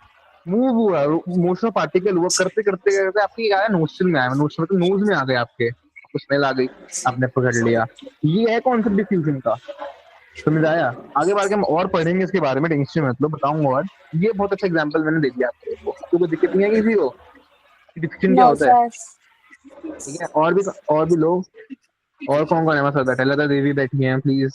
मूव हुआ, मोशन ऑफ पार्टिकल हुआ, करते करते करते आपकी क्या है, नोस्ट्रल में आया, नोस्ट्रल मतलब नोज में आ गए आपके, आपको स्मेल आ गई, आपने पकड़ लिया। ये है कॉन्सेप्ट डिफ्यूजन का। समझ आया? आगे बढ़ के हम और पढ़ेंगे इसके बारे में, टेंशन मत लो, बताऊंगा। और ये बहुत अच्छा एग्जांपल मैंने दे दिया आपको कोई दिक्कत नहीं है किसी को? डिफ्यूजन क्या नो होता है? सर। ठीक है, और भी लोग, और कौन कौन है हमारे साथ बैठा है? लता देवी बैठी हैं प्लीज,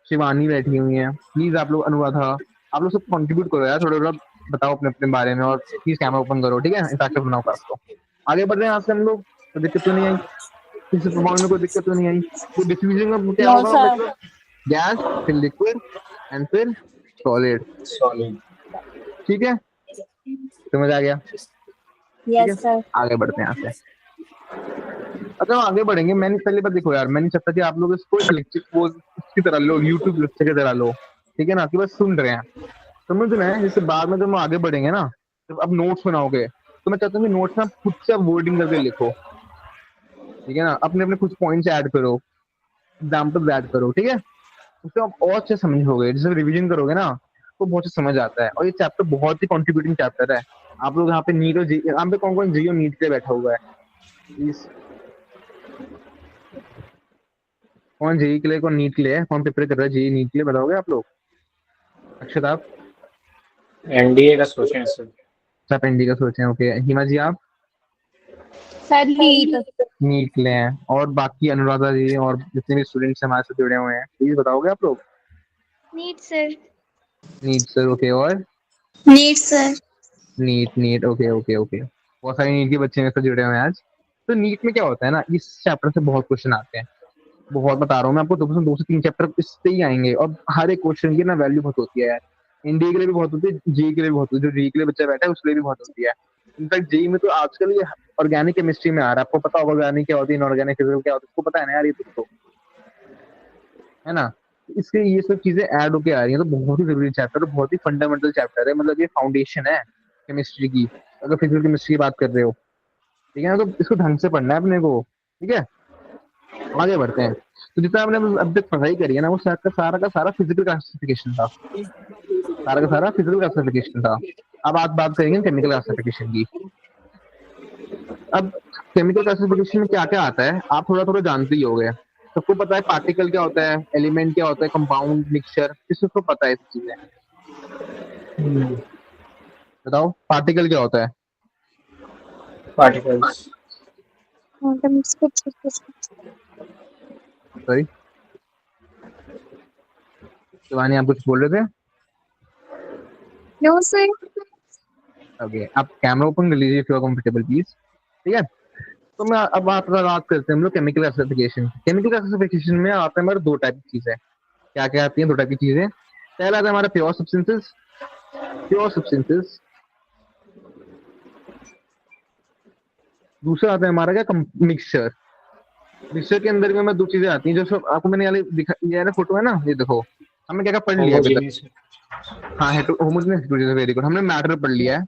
शिवानी बैठी हुई हैं प्लीज, आप लोग, अनुराधा, आप लोग सब कंट्रीब्यूट करो यार, थोड़ा थोड़ा बताओ अपने अपने बारे में, और प्लीज कैमरा ओपन करो, ठीक है, इंटरेक्टिव बनाओ क्लास को। आगे बढ़ रहे हैं, आज से हम लोग, तो दिक्कत तो नहीं आई, किसी परफॉर्मेंस में कोई दिक्कत तो नहीं आई? तो डिफ्यूजन में क्या नो होगा सर। मतलब, गैस, फिर लिक्विड, एंड फिर सॉलिड, सॉलिड। ठीक है, समझ आ गया? ठीक है, यस सर। आगे बढ़ते हैं यहाँ से। अच्छा, हम आगे बढ़ेंगे, मैंने पहली बार देखो यार, मैं नहीं चाहता कि आप लोग इसको एक लेक्चर को उसकी तरह लो, यूट्यूब लेक्चर की तरह लो, ठीक है ना, कि बस सुन रहे हैं, समझ रहे हैं, जैसे बाद में जब हम आगे बढ़ेंगे ना, जब आप नोट्स बनाओगे, तो मैं चाहता हूँ कि नोट्स में आप खुद से वर्डिंग करके लिखो, ठीक है ना, अपने अपने कुछ पॉइंट्स ऐड करो, एग्जाम्पल्स ऐड करो, ठीक है, उससे आप और अच्छे समझोगे, जैसे रिवीजन करोगे ना, तो बहुत अच्छा समझ आता है, और ये चैप्टर बहुत ही कॉन्ट्रीब्यूटिंग चैप्टर है। आप लोग यहाँ पे नीट और जी, यहाँ पे कौन कौन जी और नीट के लिए बैठा हुआ है प्लीज? कौन जेई के लिए, कौन नीट के लिए है, कौन प्रिपेयर कर रहा है जेई नीट के लिए, बताओगे आप लोग? अक्षत आप? एनडीए का सोचे हैं सर। आप एनडी का सोचे हैं, ओके। हिमा जी आप? Sir NEET. नीट के लिए हैं, और बाकी अनुराधा जी और जितने भी स्टूडेंट्स हमारे साथ जुड़े हुए हैं, प्लीज बताओगे आप लोग? NEET sir. NEET sir, okay, और? NEET sir. NEET, NEET, okay okay okay, बहुत सारे नीट के बच्चे मेरे साथ जुड़े हुए हैं आज। तो नीट में क्या होता है ना, इस चैप्टर से बहुत क्वेश्चन आते हैं, बहुत बता रहा हूँ मैं आपको, दो से तीन चैप्टर इससे ही आएंगे, और हर एक क्वेश्चन की ना वैल्यू बहुत होती है यार, एनडीए के लिए भी बहुत होती है, जेई के लिए भी बहुत होती है, जो जेई के लिए बच्चा बैठा है उसके लिए भी बहुत होती है। इनफैक्ट जेई में तो आजकल ये ऑर्गेनिक केमिस्ट्री में आ रहा है, आपको पता होगा ऑर्गेनिक क्या होती है, इनऑर्गेनिक फिजिकल क्या होती है, आपको पता है ना यार ये तो, है ना? इसके ये सब चीजें ऐड होके आ रही हैं, तो बहुत ही जरूरी चैप्टर है, बहुत ही फंडामेंटल चैप्टर है, मतलब ये फाउंडेशन है केमिस्ट्री की, अगर फिजिकल केमिस्ट्री की बात कर रहे हो, ठीक है ना, तो इसको ढंग से पढ़ना है अपने को, ठीक है। आगे बढ़ते हैं। तो जितना आपने अब तक पढ़ाई करी है ना, वो सारा का सारा फिजिकल क्लासिफिकेशन था, सारा का सारा फिजिकल क्लासिफिकेशन था। अब आज बात करेंगे केमिकल क्लासिफिकेशन की। अब केमिकल क्लासिफिकेशन में क्या क्या आता है, आप थोड़ा थोड़ा जानते ही होंगे, सबको पता है पार्टिकल क्या होता है, एलिमेंट क्या होता है, कंपाउंड, मिक्सचर, किसी को पता है ऐसी चीजें? बताओ पार्टिकल क्या होता है? पार्टिकल्स। सॉरी, शिवानी आप कुछ बोल रहे थे? No sir. ओके, आप कैमरा ओपन कर लीजिए if you are comfortable please, ठीक है। तो मैं अब बात करते हैं हम लोग केमिकल क्लासिफिकेशन। केमिकल क्लासिफिकेशन में आता है हमारे दो टाइप की चीजें। क्या क्या आती हैं दो टाइप की चीजें? पहला आता है हमारा प्योर सब्सटेंसेस, प्योर सब्सटेंसेस। दूसरा आता है हमारा क्या, मिक्सचर। मिक्सचर के अंदर में दो चीजें आती हैं, जो सब आपको मैंने वाले दिखा, ये है ना फोटो है ना, ये देखो, हमने क्या क्या पढ़ लिया अभी तक? होमोजीनियस। हाँ, होमोजेनियस, वेरी गुड, हमने मैटर पढ़ लिया है,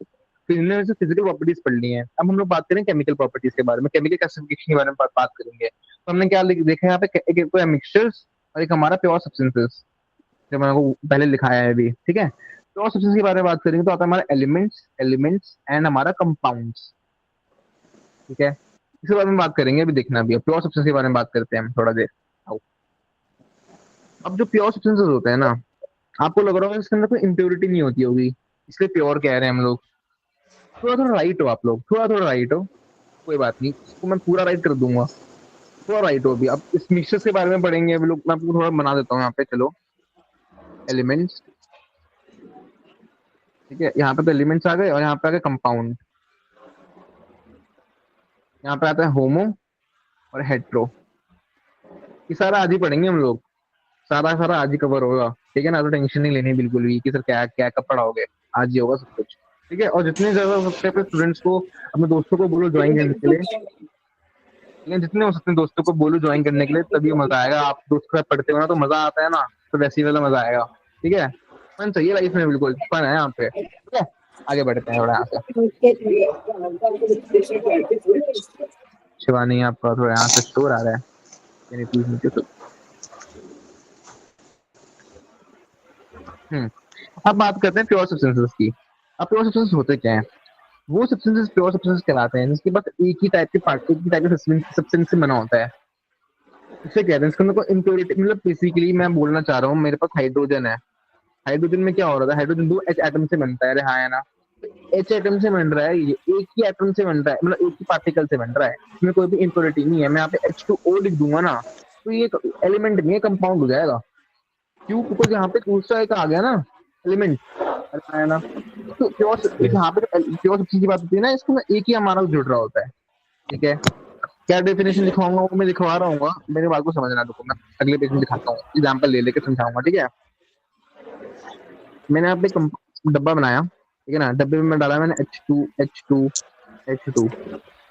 फिर इनमें से फिजिकल प्रॉपर्टीज पढ़ ली हैं। अब हम लोग बात करें केमिकल प्रॉपर्टीज के बारे में, केमिकल क्लासिफिकेशन के बारे में बात करेंगे। तो हमने क्या देखा यहाँ पे, एक तो है मिक्सचर्स, और एक हमारा प्योर सब्सटेंसेस, जो मैंने आपको पहले लिखाया है अभी, ठीक है। प्योर सब्सटेंस के बारे में बात करेंगे तो आता है हमारा एलिमेंट्स, एलिमेंट्स एंड हमारा कंपाउंड्स, ठीक है। इसके बारे में बात करेंगे, अभी देखना भी है, प्योर सब्सटेंस के बारे में बात करते हैं हम थोड़ा देर। आओ। अब जो प्योर सब्सटेंसेस होते हैं ना, आपको लग रहा होगा इसके अंदर कोई इम्प्योरिटी नहीं होती होगी, इसलिए प्योर कह रहे हैं हम लोग, थोड़ा थोड़ा राइट हो आप लोग, थोड़ा थोड़ा राइट हो, कोई बात नहीं, इसको मैं पूरा राइट कर दूंगा, थोड़ा राइट हो अभी। अब इस मिक्सचर्स के बारे में पढ़ेंगे अभी लोग, मैं आपको थोड़ा बना देता हूँ यहाँ पे, चलो एलिमेंट्स। ठीक है, यहाँ पे तो एलिमेंट्स आ गए और यहाँ पे आ गए कंपाउंड। यहाँ पे आता है होमो और हेट्रो। ये सारा आज ही पढ़ेंगे हम लोग, सारा सारा आज ही कवर होगा, ठीक है ना। तो टेंशन नहीं लेनी बिल्कुल भी कि सर क्या क्या कब पढ़ाओगे, आज ही होगा सब कुछ। ठीक है, और जितने ज्यादा हो सकते हैं अपने स्टूडेंट्स को, अपने दोस्तों को बोलो ज्वाइन करने के लिए, ठीक है, जितने हो सकते हैं दोस्तों को बोलो ज्वाइन करने के लिए, तभी मजा आएगा। आप दोस्त के साथ पढ़ते हो ना तो मजा आता है ना, तो वैसे ही वाला मजा आएगा। ठीक है, फन चाहिए लाइफ में, बिल्कुल फन है यहाँ पे। ठीक है, आगे बढ़ते हैं थोड़ा यहाँ से। शिवानी आपका थोड़ा यहाँ से शोर आ रहा है, यानी प्लीज नीचे तो। अब बात करते हैं प्योर सब्सटेंसेस की। अब प्योर सब्सटेंसेस होते क्या हैं? वो सब्सटेंसेस प्योर सब्सटेंसेस कहलाते हैं जिसके पास एक ही टाइप के पार्ट, एक ही टाइप के सब्सटेंस से बना होता है। इसे कहते हैं, इसके अंदर कोई इम्प्योरिटी, मतलब बेसिकली मैं बोलना चाह रहा हूँ, मेरे पास हाइड्रोजन है, हाइड्रोजन में क्या हो रहा था, हाइड्रोजन दो एच एटम से बनता है, अरे हाँ है ना, एच एटम से बन रहा है, ये एक ही एटम से बन रहा है, मतलब एक ही पार्टिकल से बन रहा है, इसमें कोई भी इम्प्योरिटी नहीं है। मैं यहाँ पे H2O लिख दूंगा ना, तो ये एलिमेंट नहीं है, कंपाउंड हो जाएगा। क्यों? बिकॉज यहाँ पे दूसरा एक आ गया ना एलिमेंट, अरे है ना। तो प्योर, यहाँ पे प्योर सब्सटेंस की बात होती है ना, इसमें एक ही हमारा जुड़ रहा होता है। ठीक है, क्या डेफिनेशन लिखवाऊंगा वो मैं लिखवा रहा हूँ, मेरे बात को समझना, रुको मैं अगले पेज में दिखाता हूँ, एग्जाम्पल ले लेके समझाऊंगा। ठीक है, मैंने यहाँ पे डब्बा बनाया, ठीक है ना, डब्बे में मैं डाला मैंने H2 H2 H2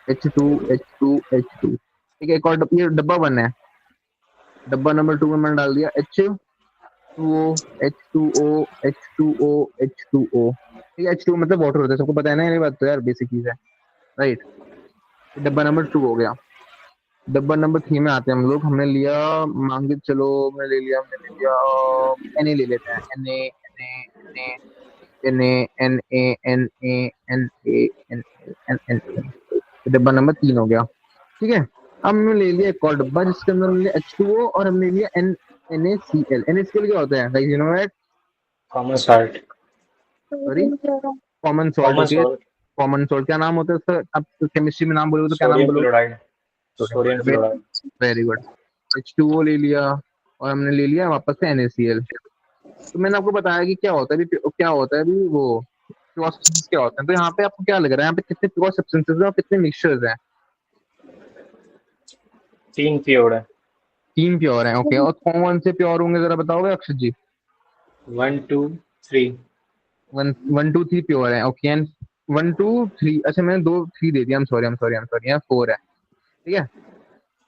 H2 H2 H2। ठीक है, एक और ये डब्बा वन है, डब्बा नंबर 2 में मैंने डाल दिया H2O H2O H2O H2O। ठीक है, H2 मतलब वाटर होता है, सबको पता है ना, ये बात तो यार बेसिक चीज है, राइट। डब्बा नंबर 2 हो गया। डब्बा नंबर 3 में आते हैं हम लोग, हमने लिया, मान के चलो हमने ले लिया Na ले लेते हैं, Na। डब्बा नंबर 3 हो गया। ठीक है, अब हमने ले लिया एक और डब्बा जिसके अंदर हमने लिया H2O और हमने लिया NaCl। NaCl क्या होता है guys, you know that? Common salt. Sorry, common salt common होती है। सॉल्ट। कॉमन सॉल्ट क्या नाम होता है उसका? आप केमिस्ट्री में नाम बोलोगे तो क्या नाम सोडियम बोलोगे? Chloride. Sodium chloride. Very good. H2O ले लिया और हमने ले लिया वापस से NaCl। तो मैंने आपको बताया कि क्या होता है अभी, क्या होता है अभी वो प्योर सब्सटेंसेस क्या होते हैं। तो यहाँ पे आपको क्या लग रहा है, यहाँ पे कितने प्योर सब्सटेंसेस हैं और कितने मिक्सचर्स हैं? 3 प्योर है। 3 प्योर हैं, ओके। और कौन से प्योर होंगे जरा बताओगे अक्षत जी? 1 2 3। 1 1 2 3 प्योर है, ओके। एंड 1 2 3, अच्छा मैंने 2 3 दे दिया, I'm sorry, यहाँ 4 है। ठीक है,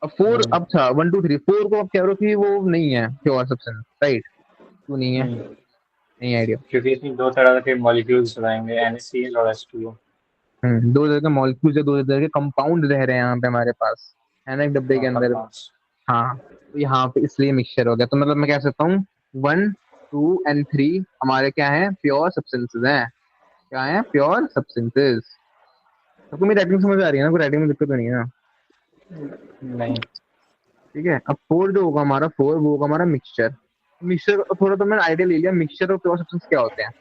अब 4, अब था 1 2 3 4 को आप कह रहे हो कि वो नहीं है प्योर सब्सटेंस, राइट? क्यों नहीं है? नहीं आइडिया। क्योंकि इसमें दो तरह के मॉलिक्यूल्स रहेंगे, NaCl और H2O। दो तरह के मॉलिक्यूल्स है, दो तरह के कंपाउंड रह रहे हैं यहाँ पे हमारे पास, है ना, एक डब्बे के हाँ, अंदर। कंपाउंड्स। हाँ, तो यहाँ पे इसलिए मिक्सचर हो गया। तो मतलब मैं कह सकता हूँ 1 2 एंड 3 हमारे क्या है, प्योर सब्सटेंसेस हैं। क्या है? Pure substances. सबको मेरी राइटिंग समझ आ रही है ना, कोई राइटिंग में दिक्कत तो नहीं है ना? नहीं। ठीक है, अब 4 जो होगा हमारा, 4 वो होगा हमारा मिक्सचर। मिक्सचर थोड़ा तो मैंने आइडिया ले लिया मिक्सचर और प्योर सब्सटेंस क्या होते हैं।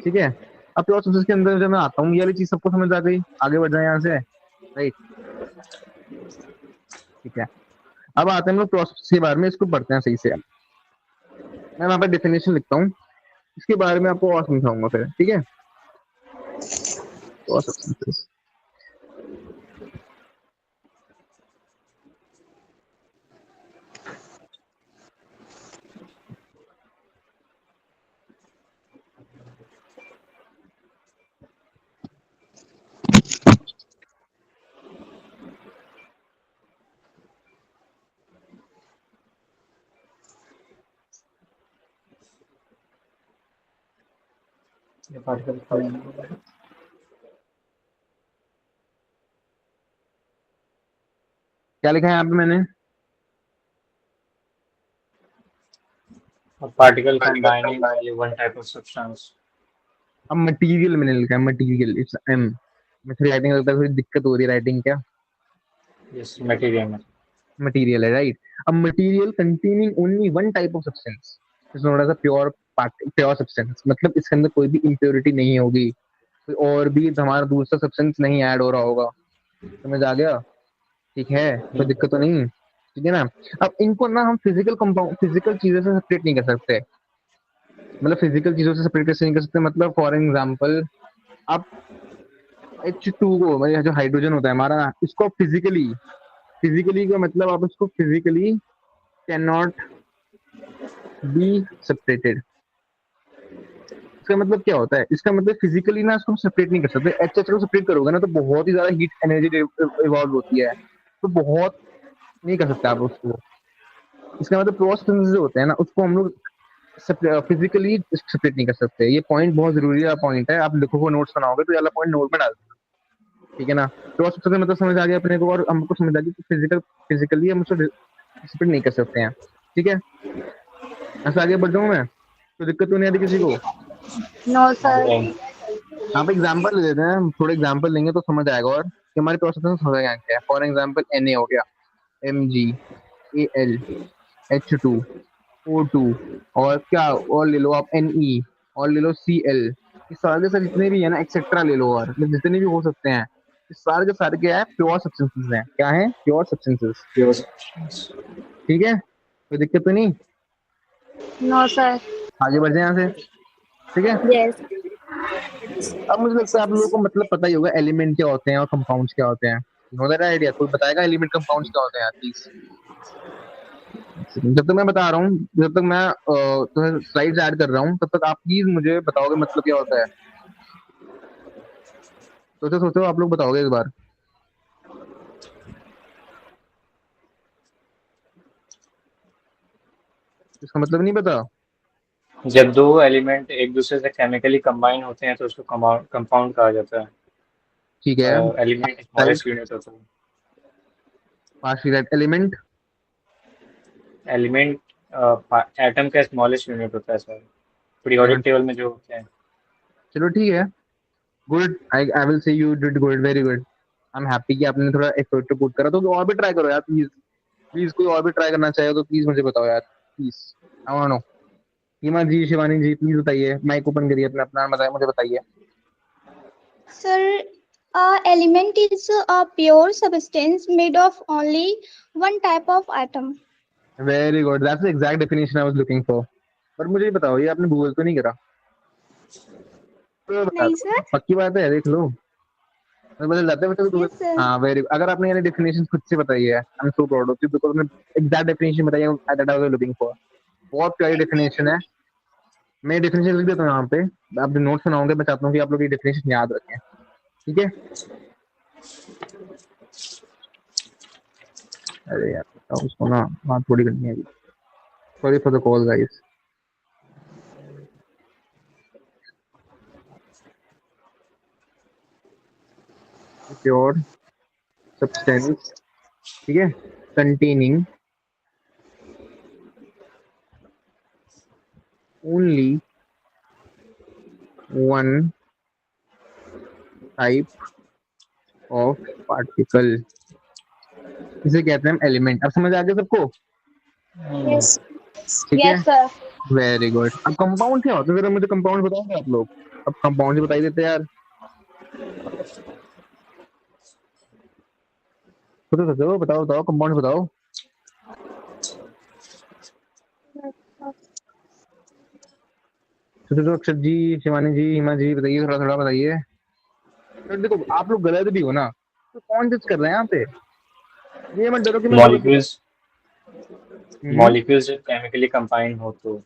ठीक है, अब प्योर सब्सटेंस के अंदर जब मैं आता हूँ, ये वाली चीज सबको समझ आ गई, आगे बढ़ जाए यहाँ से, राइट? ठीक है, अब आते हैं हम लोग प्योर सब्सटेंस के बारे में, इसको पढ़ते हैं सही से। मैं वहाँ पे डेफिनेशन लिखता हूँ, इसके बारे में आपको और समझाऊंगा फिर। ठीक है, प्योर सब्सटेंसेस। ये पार्टिकल पढ़ेंगे। क्या लिखा है यहाँ पे मैंने? Particle combining only one type of substance. अब मटेरियल मैंने लिखा है, मटेरियल, इट्स एम। मेरी राइटिंग लगता है थोड़ी दिक्कत हो रही है, राइटिंग क्या? यस, मटेरियल में। मटेरियल है, राइट। अब material containing only one type of substance is known as a pure pure substance, मतलब इसके अंदर कोई भी इम्प्योरिटी नहीं होगी। कोई और भी हमारा दूसरा सब्सटेंस नहीं ऐड हो रहा होगा। समझ आ गया? ठीक है, कोई दिक्कत तो नहीं, ठीक है ना। अब इनको ना हम फिजिकल चीजों से सेपरेट नहीं कर सकते। मतलब फिजिकल चीजों से सेपरेट कैसे नहीं कर सकते, मतलब फॉर एग्जाम्पल आप H2 को, मतलब जो हाइड्रोजन होता है हमारा, इसको फिजिकली फिजिकली का मतलब आप इसको physically can not be separated. इसका मतलब क्या होता है? इसका मतलब फिजिकली ना इसको सेपरेट नहीं कर सकते। एच को सेपरेट करोगे ना तो बहुत ही ज्यादा हीट एनर्जी इवॉल्व होती है, तो बहुत नहीं कर सकते आप उसको। इसका मतलब प्रोसेस जो होते हैं ना उसको हम लोग फिजिकली सेपरेट नहीं कर सकते। ये पॉइंट बहुत जरूरी पॉइंट है, आप लिखोगे नोट्स बनाओगे तो ये वाला पॉइंट नोट में डाल देना, ठीक है ना। प्रोसेस का मतलब समझ आ गया अपने को, और हमको समझ आ गया कि फिजिकली हम उसको सेपरेट नहीं कर सकते हैं, ठीक है। ऐसा आगे बढ़ जाऊँ मैं, तो दिक्कत तो नहीं आती किसी को? No, sir. आप एग्जाम्पल ले लेते हैं, थोड़े एग्जाम्पल लेंगे तो समझ आएगा, और कि हमारे प्रोसेस में समझ आएगा क्या है। फॉर एग्जाम्पल Na हो गया, Mg, Al, H2, O2, और क्या और ले लो आप Ne, और ले लो Cl। ये सारे के सारे जितने भी है ना एक्सेट्रा ले लो, और मतलब जितने भी हो सकते हैं, ये सारे के सारे क्या है? प्योर सब्सटेंसेस हैं। क्या है? प्योर सब्सटेंसेस, ठीक है, कोई दिक्कत तो नहीं। No, sir. आगे बढ़ जाए यहाँ से, ठीक है। Yes. अब मुझे लगता है आप लोगों को मतलब पता ही होगा एलिमेंट क्या होते हैं और कंपाउंड्स क्या होते हैं। Know that idea? कोई बताएगा एलिमेंट कंपाउंड्स क्या होते हैं प्लीज? जब तक मैं बता रहा हूँ, जब तक मैं तो स्लाइड्स ऐड कर रहा हूँ, तब तक आप प्लीज मुझे बताओगे मतलब क्या होता है। सोचो सोचो, आप लोग बताओगे इस बार। इसका मतलब नहीं पता? जब दो एलिमेंट एक दूसरे से केमिकली कंबाइन होते हैं तो उसको कंपाउंड कहा जाता है। ठीक है, एलिमेंट राइट, स्मॉलेस्ट यूनिट होता है। Partial right. Element, element atom का स्मॉलेस्ट यूनिट होता है सर, पीरियोडिक टेबल में जो होते हैं। चलो ठीक है, good. I will say you did good, very good. I am happy कि आपने थोड़ा एफर्ट पुट करा, तो और भी ट्राई करो यार प्लीज। प्लीज कोई और भी ट्राई करना चाहे तो प्लीज मुझे बताओ यार, please. I want no. Hima ji, Shivani ji, please बताइए, माइक ओपन करिए, अपना अपना बताइए, मुझे बताइए। Sir, element is a pure substance made of only one type of atom. Very good, that's the exact definition I was looking for. पर मुझे ये बताओ, ये आपने गूगल तो नहीं करा? तो बता नहीं दो, sir. पक्की बात है, देख लो। मैं बदल जाते हैं बच्चे को। Yes sir. हाँ वेरी, अगर आपने यानी डेफिनेशन खुद से बताई है, I am so proud of you, because आपने एग्जैक्ट डेफिनेशन बताई है that I was looking for. बहुत प्यारी डेफिनेशन है। मैं डेफिनेशन लिख देता हूँ यहाँ पे, आप जो नोट्स बनाओगे मैं चाहता हूँ कि आप लोग ये डेफिनेशन याद रखें, ठीक है। अरे यार बताओ उसको ना, बात थोड़ी करनी है अभी। Sorry for the call guys. Pure substance, ठीक है, containing only one type of particle, इसे कहते हैं एलिमेंट। अब समझ आ गया सबको? Yes. ठीक है, Yes sir. Very good. अब कंपाउंड क्या होता है, जरा मुझे कंपाउंड बताओगे आप लोग? अब कंपाउंड ही बता ही देते यार। सोचो बताओ बताओ, कंपाउंड बताओ। सोचो अक्षर जी, शिवानी जी, हिमा जी, बताइए, थोड़ा थोड़ा बताइए। तो देखो आप लोग गलत भी हो ना, तो कौन जज कर रहे हैं यहाँ पे? ये मत डरो कि मैं गलत हूँ। मॉलिक्यूल्स हम्म, मॉलिक्यूल्स जब केमिकली कंबाइन हो तो,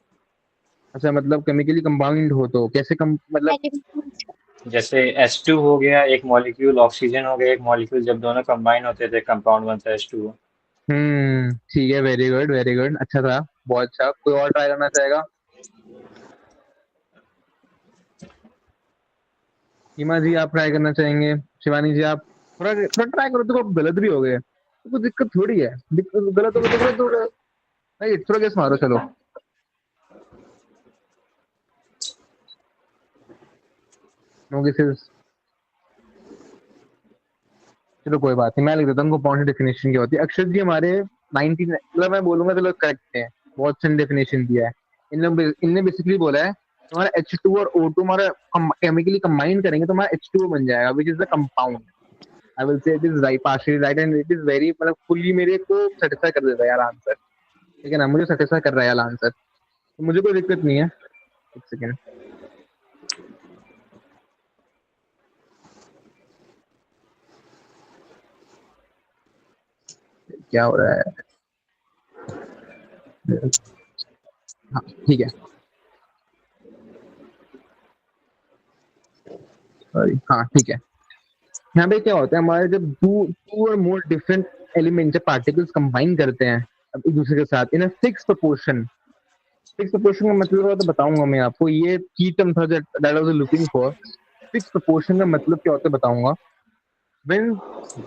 अच्छा मतलब केमिकली कंबाउंड हो तो कैसे कम, मतलब? Element. जैसे H2 हो गया एक मॉलिक्यूल, ऑक्सीजन हो गया एक मॉलिक्यूल, जब दोनों कंबाइन होते थे कंपाउंड बनता है H2O। ठीक है, वेरी गुड वेरी गुड, अच्छा था, बहुत अच्छा। कोई और ट्राई करना चाहेगा? हिमा जी आप ट्राई करना चाहेंगे? शिवानी जी आप थोड़ा थोड़ा ट्राई करो, तो आप गलत भी हो गए तो कोई दिक्कत थोड़ी है, गलत हो गए तो गलत हो गए। नहीं, थोड़ा गेस मारो, चलो। नो गेसेस, चलो कोई बात नहीं, मैं लिख देता हूँ कंपाउंड डेफिनेशन क्या होती है। अक्षर जी हमारे 19, मतलब मैं बोलूंगा तो लोग करेक्ट हैं, बहुत अच्छी डेफिनेशन दिया है। इनने बेसिकली बोला है तुम्हारा H2 और O2 हमारा केमिकली कंबाइन करेंगे तो हमारा H2O बन जाएगा, which is the compound. I will say it is right, partially right, and it is very मतलब फुल्ली मेरे को सेटिस्फाई कर देता है यार आंसर। ठीक है ना, मुझे सेटिस्फाई कर रहा है यार आंसर, तो मुझे कोई दिक्कत नहीं है। एक सेकेंड, क्या हो रहा है? हाँ ठीक है, सॉरी, हाँ ठीक है। यहाँ पे क्या होता है, हमारे जब टू और मोर डिफरेंट एलिमेंट जब पार्टिकल्स कंबाइन करते हैं अब एक दूसरे के साथ in a fix proportion. Fix proportion का मतलब तो बताऊंगा मैं आपको, ये की टर्म था that I was looking for. Fix proportion का मतलब क्या होता है बताऊंगा। when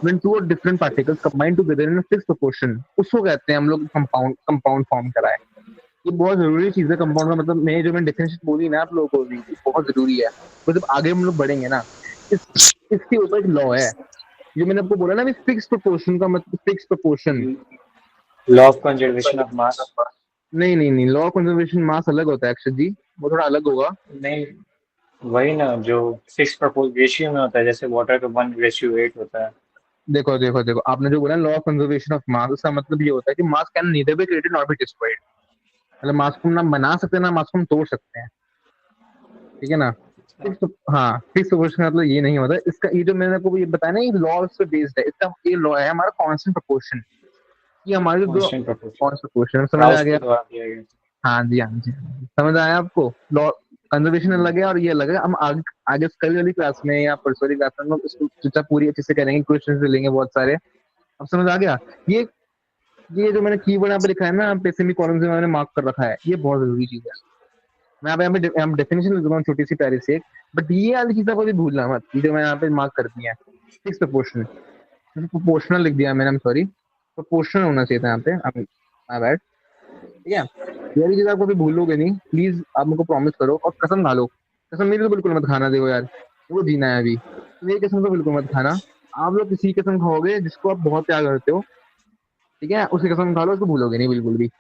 when two or different particles combine together in a fixed proportion, उसको कहते हैं हम लोग कंपाउंड फॉर्म करा है। ये बहुत जरूरी चीज है कंपाउंड का, मतलब मैं जो मैंने डेफिनेशन बोली ना आप लोगों को भी, ये बहुत जरूरी है। तो जब आगे हम लोग बढ़ेंगे ना, इसके ऊपर एक लॉ है जो मैंने आपको बोला ना, फिक्स प्रोपोर्शन का मतलब fix proportion. Law of conservation of mass. नहीं नहीं नहीं, लॉ ऑफ कंजर्वेशन मास अलग होता है अक्षत जी, वो थोड़ा अलग होगा। नहीं, वही ना जो फिक्स प्रपोज रेशियो में होता है, जैसे वाटर का 1:8 होता है। देखो देखो देखो, आपने जो बोला law of conservation of mass, उसका मतलब ये होता है कि मास can neither be created not be destroyed. मतलब मास को हम ना बना सकते हैं ना मास को हम तोड़ सकते हैं। ठीक है ना। फिक्स, हाँ फिक्स प्रोपोर्शन का मतलब ये नहीं होता इसका। ये जो मैंने आपको ये बताया ना, ये लॉ से बेस्ड है, इसका ये लॉ है हमारा कांस्टेंट प्रोपोर्शन। ये हमारे जो कांस्टेंट प्रपोर्शन कांस्टेंट प्रोपोर्शन, समझ आ गाउस गया? के द्वारा दिया गया था। हाँ जी हाँ जी, समझ आया आपको? लॉ कंजर्वेशन अलग है और ये अलग है। हम आगे आगे कल वाली क्लास में या परसों वाली क्लास में हम लोग इसको चर्चा पूरी अच्छे से करेंगे, क्वेश्चन लेंगे बहुत सारे। अब समझ आ गया? ये ये जो मैंने कीवर्ड यहाँ पे लिखा है ना, पैसे में कॉलम से मैंने मार्क कर रखा है, ये बहुत जरूरी चीज है। मैं यहाँ पे डेफिनेशन लिख रहा हूँ छोटी सी प्यारी सी एक, बट ये वाली चीज को भी भूलना मत, ये जो मैं यहाँ पे मार्क कर दिया है। फिक्स प्रोपोर्शन, प्रोपोर्शनल लिख दिया मैंने, सॉरी, प्रोपोर्शनल होना चाहिए था यहाँ पे, माय बैड। ठीक है, ये वाली चीज आप कभी भूलोगे नहीं, प्लीज आप मेरे को प्रॉमिस करो और कसम खा लो। कसम मेरी तो बिल्कुल मत खाना, देखो यार वो जीना है अभी, तो मेरी कसम तो बिल्कुल मत खाना। आप लोग किसी की कसम खाओगे जिसको आप बहुत प्यार करते हो, ठीक है, उसकी कसम खा लो, उसको भूलोगे नहीं बिल्कुल भी।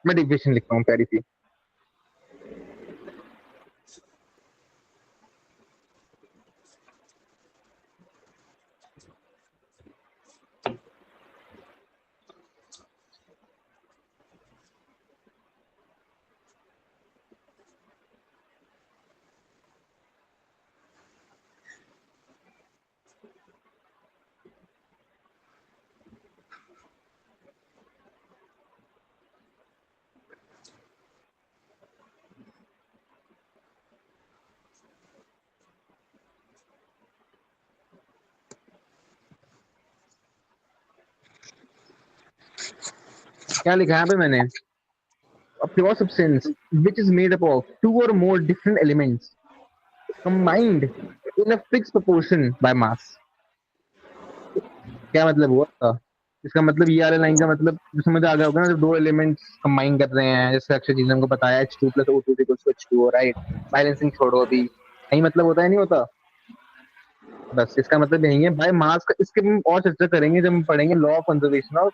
मैं डिक्टेशन लिखता हूँ प्यारी सी। क्या लिखा है यहाँ पे मैंने? A pure substance which is made up of two or more different elements combined in a fixed proportion by mass। क्या मतलब हुआ था इसका? मतलब ये वाले लाइन का मतलब जो समझ आ गया होगा ना, जब दो एलिमेंट्स कंबाइन कर रहे हैं, जैसे अक्षय जी ने हमको बताया H2 + O2 = H2O, right? Balancing छोड़ो अभी, यही मतलब होता है नहीं होता? बस इसका मतलब यही है भाई, मास का। इसके हम और चर्चा करेंगे जब हम पढ़ेंगे लॉ ऑफ कंजर्वेशन और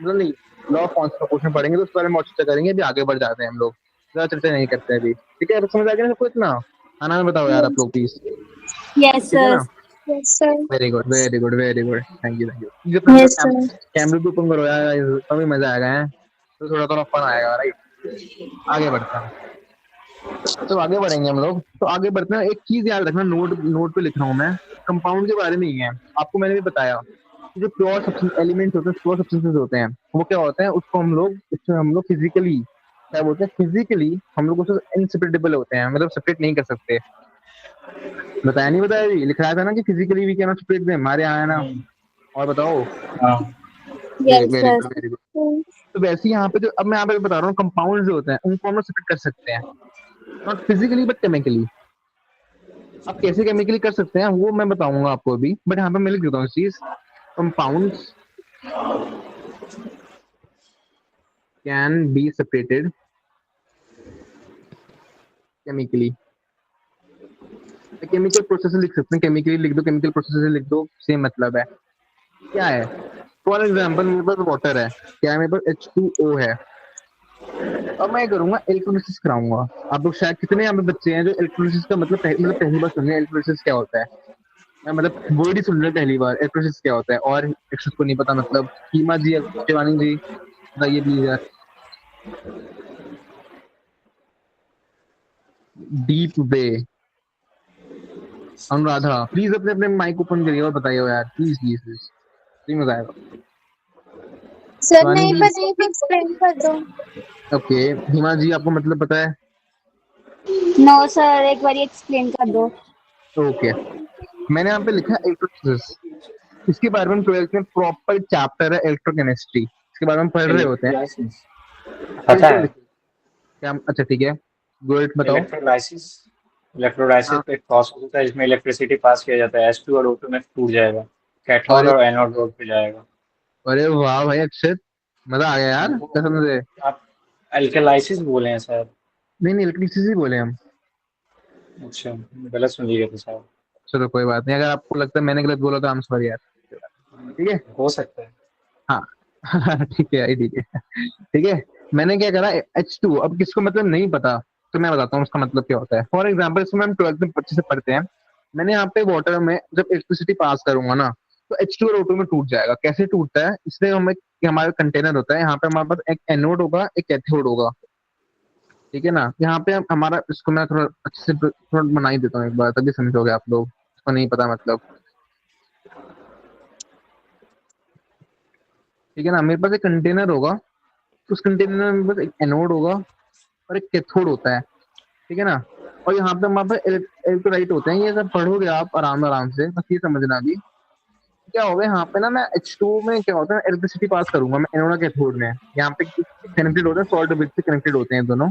मतलब नहीं, लॉ ऑफ प्रोपोर्शन पढ़ेंगे तो उस बारे में और चर्चा करेंगे। अभी आगे बढ़ जाते हैं हम लोग, ज्यादा चर्चा नहीं करते अभी। ठीक है, अब समझ आ गया ना सबको इतना? आना में बताओ यार आप लोग प्लीज। Yes, ठीक है sir. ना? Yes, sir. Very good very good very good, thank you thank you. जो Yes, sir. कैमरे पे ओपन करो यार, तभी मजा आएगा है, तो थोड़ा थोड़ा फन आएगा, राइट? आगे बढ़ते हैं, तो आगे बढ़ेंगे हम लोग। तो आगे बढ़ते हैं, एक चीज याद रखना, नोट नोट पे लिख रहा हूँ मैं, कंपाउंड के बारे में ही है। आपको मैंने भी बताया कि जो प्योर सब्सटेंस एलिमेंट्स होते हैं, प्योर सब्सटेंसेस होते हैं, वो क्या होते हैं, उसको हम लोग उससे हम लोग फिजिकली क्या बोलते हैं, फिजिकली हम लोग उससे इनसेपरेबल होते हैं, मतलब सेपरेट नहीं कर सकते। बताया नहीं बताया भी, लिखा था ना कि physically we can not separate them, हमारे यहाँ है ना। और बताओ। हाँ, Yes, very sir. Good very good. तो वैसे ही यहाँ पे जो अब मैं यहाँ पे बता रहा हूँ, कंपाउंड जो होते हैं उनको हम लोग सेपरेट कर सकते हैं, नॉट फिजिकली बट केमिकली। आप कैसे केमिकली कर सकते हैं वो मैं बताऊंगा आपको अभी, बट यहाँ पे मैं लिख देता हूँ चीज। Compounds can be separated chemically. Chemical process लिख सकते हैं, केमिकली लिख दो, केमिकल प्रोसेस लिख दो, सेम मतलब है। क्या है? फॉर एग्जाम्पल मेरे पास वाटर है, क्या है मेरे पास? H2O है, अब मैं करूंगा इलेक्ट्रोलिसिस कराऊंगा। आप लोग शायद कितने यहाँ पे बच्चे हैं जो इलेक्ट्रोलिसिस का मतलब पहली बार सुन रहे हैं इलेक्ट्रोलिसिस क्या होता है। मैं मतलब वर्ड ही सुन रहे हैं पहली बार इलेक्ट्रोलिसिस क्या होता है, और किसी को नहीं पता मतलब। हीमा जी, शिवानी जी बताइए प्लीज यार। Deep way. अनुराधा प्लीज अपने अपने माइक ओपन करिए और बताइए यार, प्लीज प्लीज प्लीज, सही मजा आएगा। सर शिवानी नहीं जी। पता है, एक्सप्लेन कर दो। ओके। हिमा जी आपको मतलब पता है? नो सर, एक बार एक्सप्लेन कर दो। ओके। मैंने यहाँ पे लिखा है इलेक्ट्रोलिसिस। इसके बारे में 12th में प्रॉपर चैप्टर है इलेक्ट्रोकेमिस्ट्री, इसके बारे में पढ़ रहे होते हैं। इलेक्ट्रोलाइसिस पता है। इलेक्ट्रोलिसिस क्या, अच्छा ठीक है, गुड बताओ। इलेक्ट्रोलाइसिस इलेक्ट्रोलाइसिस हाँ। पे एक प्रोसेस होता है जिसमें इलेक्ट्रिसिटी पास किया जाता है, H2 और O2 में टूट जाएगा, कैथोड अरे और एनोड रोड पे जाएगा। अरे वाह भाई अक्षत, मजा आ गया यार वो कसम से। आप अल्केलाइसिस बोले हैं सर। नहीं नहीं, इलेक्ट्रिसिटी ही बोले हम। अच्छा, गलत सुन लिया था सर। चलो कोई बात नहीं, अगर आपको लगता है मैंने गलत बोला तो हम सॉरी यार। ठीक है। हो सकता है। हाँ। ठीक है, ठीक है। ठीक है। मैंने क्या करा, H2, अब किसको मतलब नहीं पता तो मैं बताता हूँ उसका मतलब क्या होता है। फॉर एग्जाम्पल इसमें हम 12th में अच्छे से पढ़ते हैं। मैंने यहाँ पे वाटर में जब इलेक्ट्रिसिटी पास करूंगा ना, तो H2 और O2 में टूट जाएगा। कैसे टूटता है, इसलिए हम हमारा कंटेनर होता है, यहाँ पे हमारे पास एक एनोड होगा एक कैथोड होगा। ठीक है ना, यहाँ पे हमारा, इसको मैं थोड़ा अच्छे से थोड़ा बना ही देता हूँ एक बार, तभी समझोगे आप लोग, इसको नहीं पता मतलब। ठीक है ना, मेरे पास एक कंटेनर होगा, उस कंटेनर में मेरे पास एक एनोड होगा और एक कैथोड होता है। ठीक है ना। और यहाँ पे हमारे पास इलेक्ट्रोलाइट होते हैं, ये सब पढ़ोगे आप आराम आराम से, बस ये समझना भी। क्या होगा यहाँ पे ना, मैं H2 में क्या होता है, इलेक्ट्रिसिटी पास करूंगा मैं एनोड कैथोड में। यहाँ पे कनेक्टेड होता है, सॉल्ट ब्रिज से कनेक्टेड होते हैं दोनों।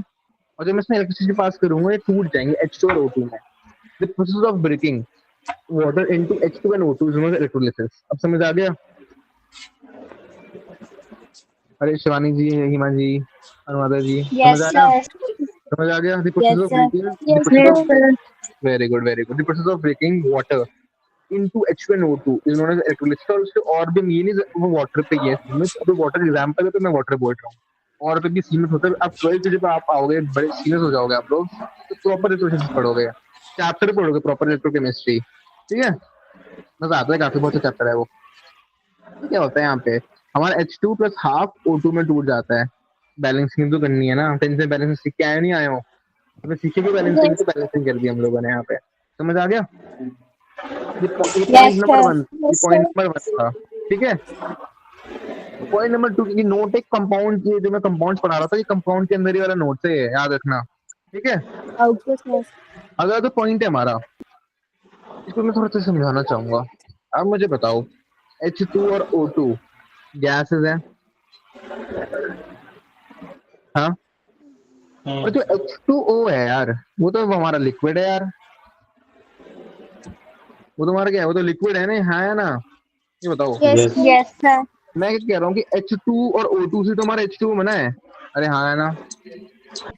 और जब मैं इसमें इलेक्ट्रिसिटी पास करूंगा, ये टूट जाएंगे H2 और O2 में। The process of breaking water into H2 and O2 is known as electrolysis. अब समझ आ गया? अरे शिवानी जी, हिमा जी, अनुराधा जी, समझ यस आया? सर। समझ आ गया? The process yes of sir. Breaking, the yes process sir. Of, very good very good, the process of breaking water into H2NO2 is known as electrolysis। और उसके और भी मीन वो वाटर पे ही है सीमित। अभी वाटर एग्जाम्पल है तो मैं वाटर बोल रहा हूँ, और पे भी सीमित होता है। आप 12th जब आप आओगे बड़े सीरियस हो जाओगे आप लोग, तो प्रॉपर इलेक्ट्रोलिसिस पढ़ोगे, चैप्टर पढ़ोगे प्रॉपर इलेक्ट्रोकेमिस्ट्री। ठीक है। मजा आता है काफी, बहुत अच्छा चैप्टर है वो। तो क्या होता है यहाँ पे, हमारा H2 प्लस हाफ O2 में टूट जाता है। बैलेंसिंग तो करनी है ना, टेंशन बैलेंसिंग सीख के आए नहीं आए हो? तो सीखे की बैलेंसिंग, तो बैलेंसिंग कर दी हम लोगों ने यहाँ पे। समझ आ गया? ये पॉइंट यस नंबर सर। 1, ये यस पॉइंट सर। नंबर 1 था। ठीक है। पॉइंट नंबर 2 की नोट एक कंपाउंड, ये जो मैं कंपाउंड पढ़ा रहा था, ये कंपाउंड के अंदर ही वाला नोट से है, याद रखना। ठीक है। Okay sir. अगला जो पॉइंट है हमारा, इसको मैं थोड़ा सा समझाना चाहूंगा। अब मुझे बताओ, H2 और O2 गैसेस हैं, हाँ। और जो H2O है यार, वो तो हमारा लिक्विड है यार। वो तो हमारा क्या है, वो तो लिक्विड है ना, हाँ है ना? ये बताओ। Yes yes. Yes sir. मैं क्या कह रहा हूँ कि H2 और O2 से तो हमारा H2O बना है। अरे हाँ है ना?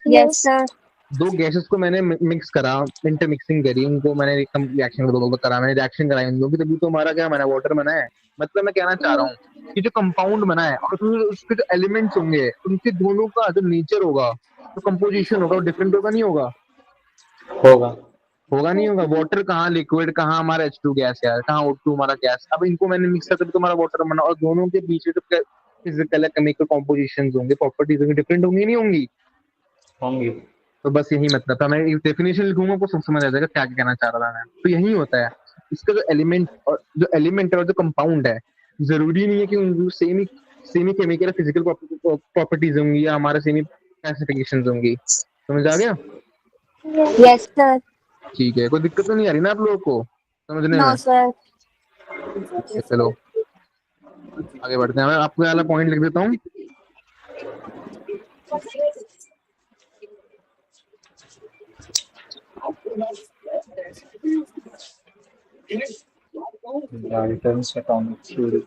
Yes sir. दो गैसेस को मैंने मिक्स करा, इंटरमिक्सिंग करी, उनको मैंने रिएक्शन करा, मैंने रिएक्शन कराई उन दोनों की, तभी तो हमारा क्या बना, वाटर बना है। मतलब मैं कहना चाह रहा हूँ कि जो कंपाउंड बना है और फिर उसके जो एलिमेंट्स होंगे, उनके दोनों का जो नेचर होगा, जो कंपोजिशन होगा, वो डिफरेंट होगा नहीं होगा? होगा। होगा नहीं होगा? वाटर कहाँ लिक्विड, कहाँ हमारा H2 गैस है, कहाँ O2 हमारा गैस। अब इनको मैंने मिक्स किया तभी तो हमारा वाटर बना, और दोनों के बीच में जो फिजिकल केमिकल कॉम्पोजिशन होंगे, प्रॉपर्टीज होंगी, डिफरेंट होंगी नहीं होंगी? होंगी। तो बस यही मतलब था। मैं एक डेफिनेशन लिखूंगा, आपको सब समझ आ जाएगा क्या कहना चाह रहा था मैं। तो यही होता है, इसका जो एलिमेंट और जो एलिमेंट है और जो कंपाउंड है, जरूरी नहीं है कि उन सेम ही केमिकल फिजिकल प्रॉपर्टीज होंगी या हमारे सेम ही क्लासिफिकेशन होंगी। समझ आ गया? Yes sir. ठीक है, कोई दिक्कत तो नहीं आ रही ना आप लोगों को समझने नो में? सर। ठीक है, चलो आगे बढ़ते हैं। मैं आपको वाला पॉइंट लिख देता हूँ। Dalton's atomic theory.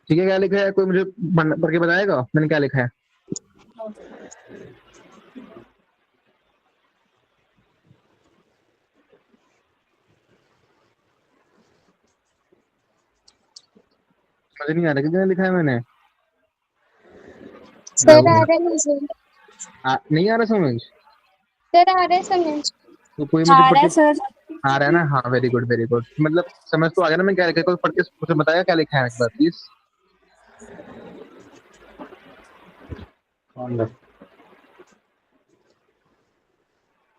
ठीक है, क्या लिखा है? कोई मुझे पढ़ के बताएगा मैंने क्या लिखा है? मुझे नहीं आ रहा क्या लिखा है मैंने। सर आ रहा है मुझे। नहीं आ रहा समझ? सर आ रहा है समझ। तो कोई मुझे आ पढ़ रहा है के सर। आ रहा है ना? हाँ, वेरी गुड वेरी गुड। मतलब समझ तो आ गया ना मैं क्या लिखा है? कोई पढ़ के मुझे बताया क्या लिखा है एक बार प्लीज। कौन सा?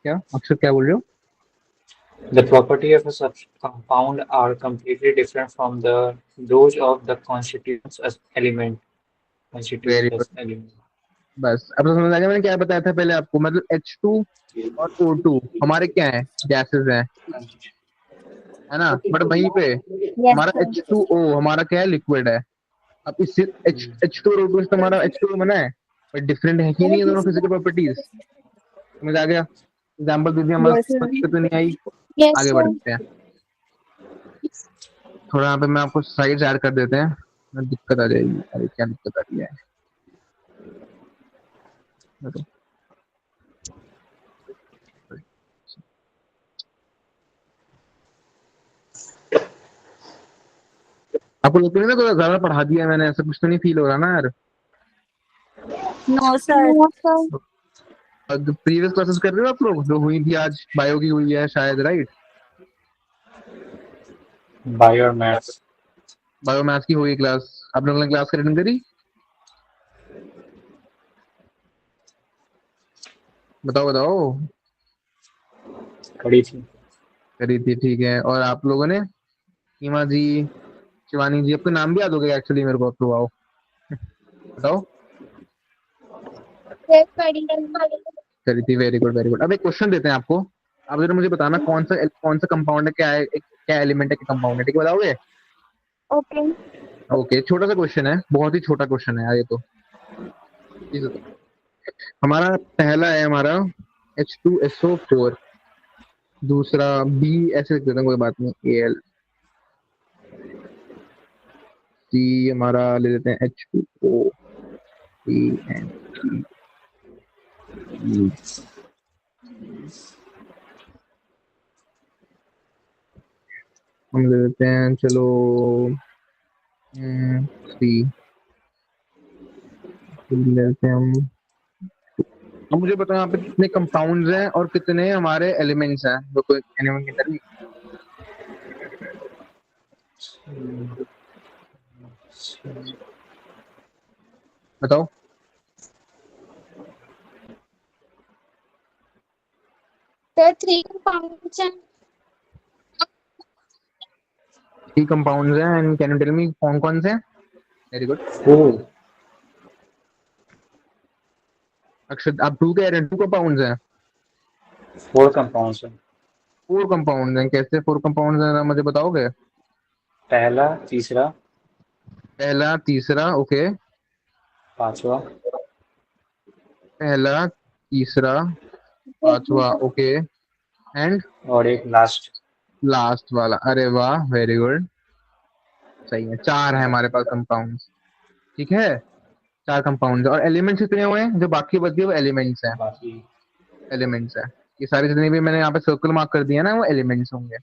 क्या अक्षर क्या बोल रहे हो? The property of a compound are completely different from those of the constituents as element. Very Constituent good. as element. बस अब तो समझ आ गया मैंने क्या बताया था पहले आपको। मतलब H2 और O2 हमारे क्या है? गैसेस हैं, है ना? बट वहीं पे यस हमारा सर। H2O हमारा क्या है? लिक्विड है। अब इससे H2 और O2 से तो हमारा H2O बना है, बट डिफरेंट है ही नहीं ये दोनों फिजिकल प्रॉपर्टीज। समझ आ गया? एग्जाम्पल दीजिए, हमारे यस समझ सर। में तो नहीं आई। यस आगे सर। बढ़ते हैं। थोड़ा यहाँ पे मैं आपको स्लाइड्स ऐड कर देते हैं, दिक्कत आ जाएगी। अरे क्या दिक्कत आ रही है? देखो। आपको लगता नहीं ना थोड़ा ज्यादा पढ़ा दिया मैंने? ऐसा कुछ तो नहीं फील हो रहा ना यार? No sir. No sir. Previous classes कर रहे हो आप लोग जो हुई थी? आज बायो की हुई है शायद, right? Bio or maths. Bio maths की हुई क्लास। आप लोगों ने क्लास अटेंड करी? बताओ बताओ। करी थी। करी थी, ठीक है। और आप लोगों ने? सीमा जी, शिवानी जी, आपका नाम भी याद हो गया एक्चुअली मेरे को। आप लोग आओ, बताओ। सर पढ़ी। करी थी, वेरी गुड वेरी गुड। अब एक क्वेश्चन देते हैं आपको, आप जरा मुझे बताना कौन सा कंपाउंड है, क्या है, क्या एलिमेंट है, क्या कंपाउंड है, ठीक है? बताओगे? ओके। ओके, छोटा सा क्वेश्चन है, बहुत ही छोटा क्वेश्चन है यार ये तो। हमारा पहला है हमारा H2SO4, दूसरा बी, ऐसे लिख देते हैं, कोई बात नहीं, Al। सी हमारा ले लेते हैं H2O, CN, हम ले लेते हैं, चलो सी ले लेते हैं हम। अब मुझे बताओ यहाँ पे कितने कंपाउंड्स हैं और कितने हमारे एलिमेंट्स हैं? तो कोई एनिमल के अंदर नहीं। बताओ। सर 3 कंपाउंड्स हैं। 3 कंपाउंड्स हैं, and can you tell me कौन कौन से हैं? Very good. Four. अक्षर आप 2 कह रहे हैं? 2 कंपाउंड्स हैं। 4 compounds हैं। 4 कंपाउंड्स हैं। कैसे 4 कंपाउंड्स हैं, मुझे बताओगे? पहला, तीसरा, पहला, तीसरा, ओके। पांचवा पहला, तीसरा, पांचवा, ओके। एंड और एक लास्ट। लास्ट वाला। अरे वाह, वेरी गुड, सही है। 4 है हमारे पास कंपाउंड्स, ठीक है? 4 कंपाउंड्स। और एलिमेंट्स कितने हुए हैं? जो बाकी बच गए वो एलिमेंट्स हैं। बाकी एलिमेंट्स है, ये सारे जितने भी मैंने यहाँ पे सर्कल मार्क कर दिया ना, वो एलिमेंट्स होंगे।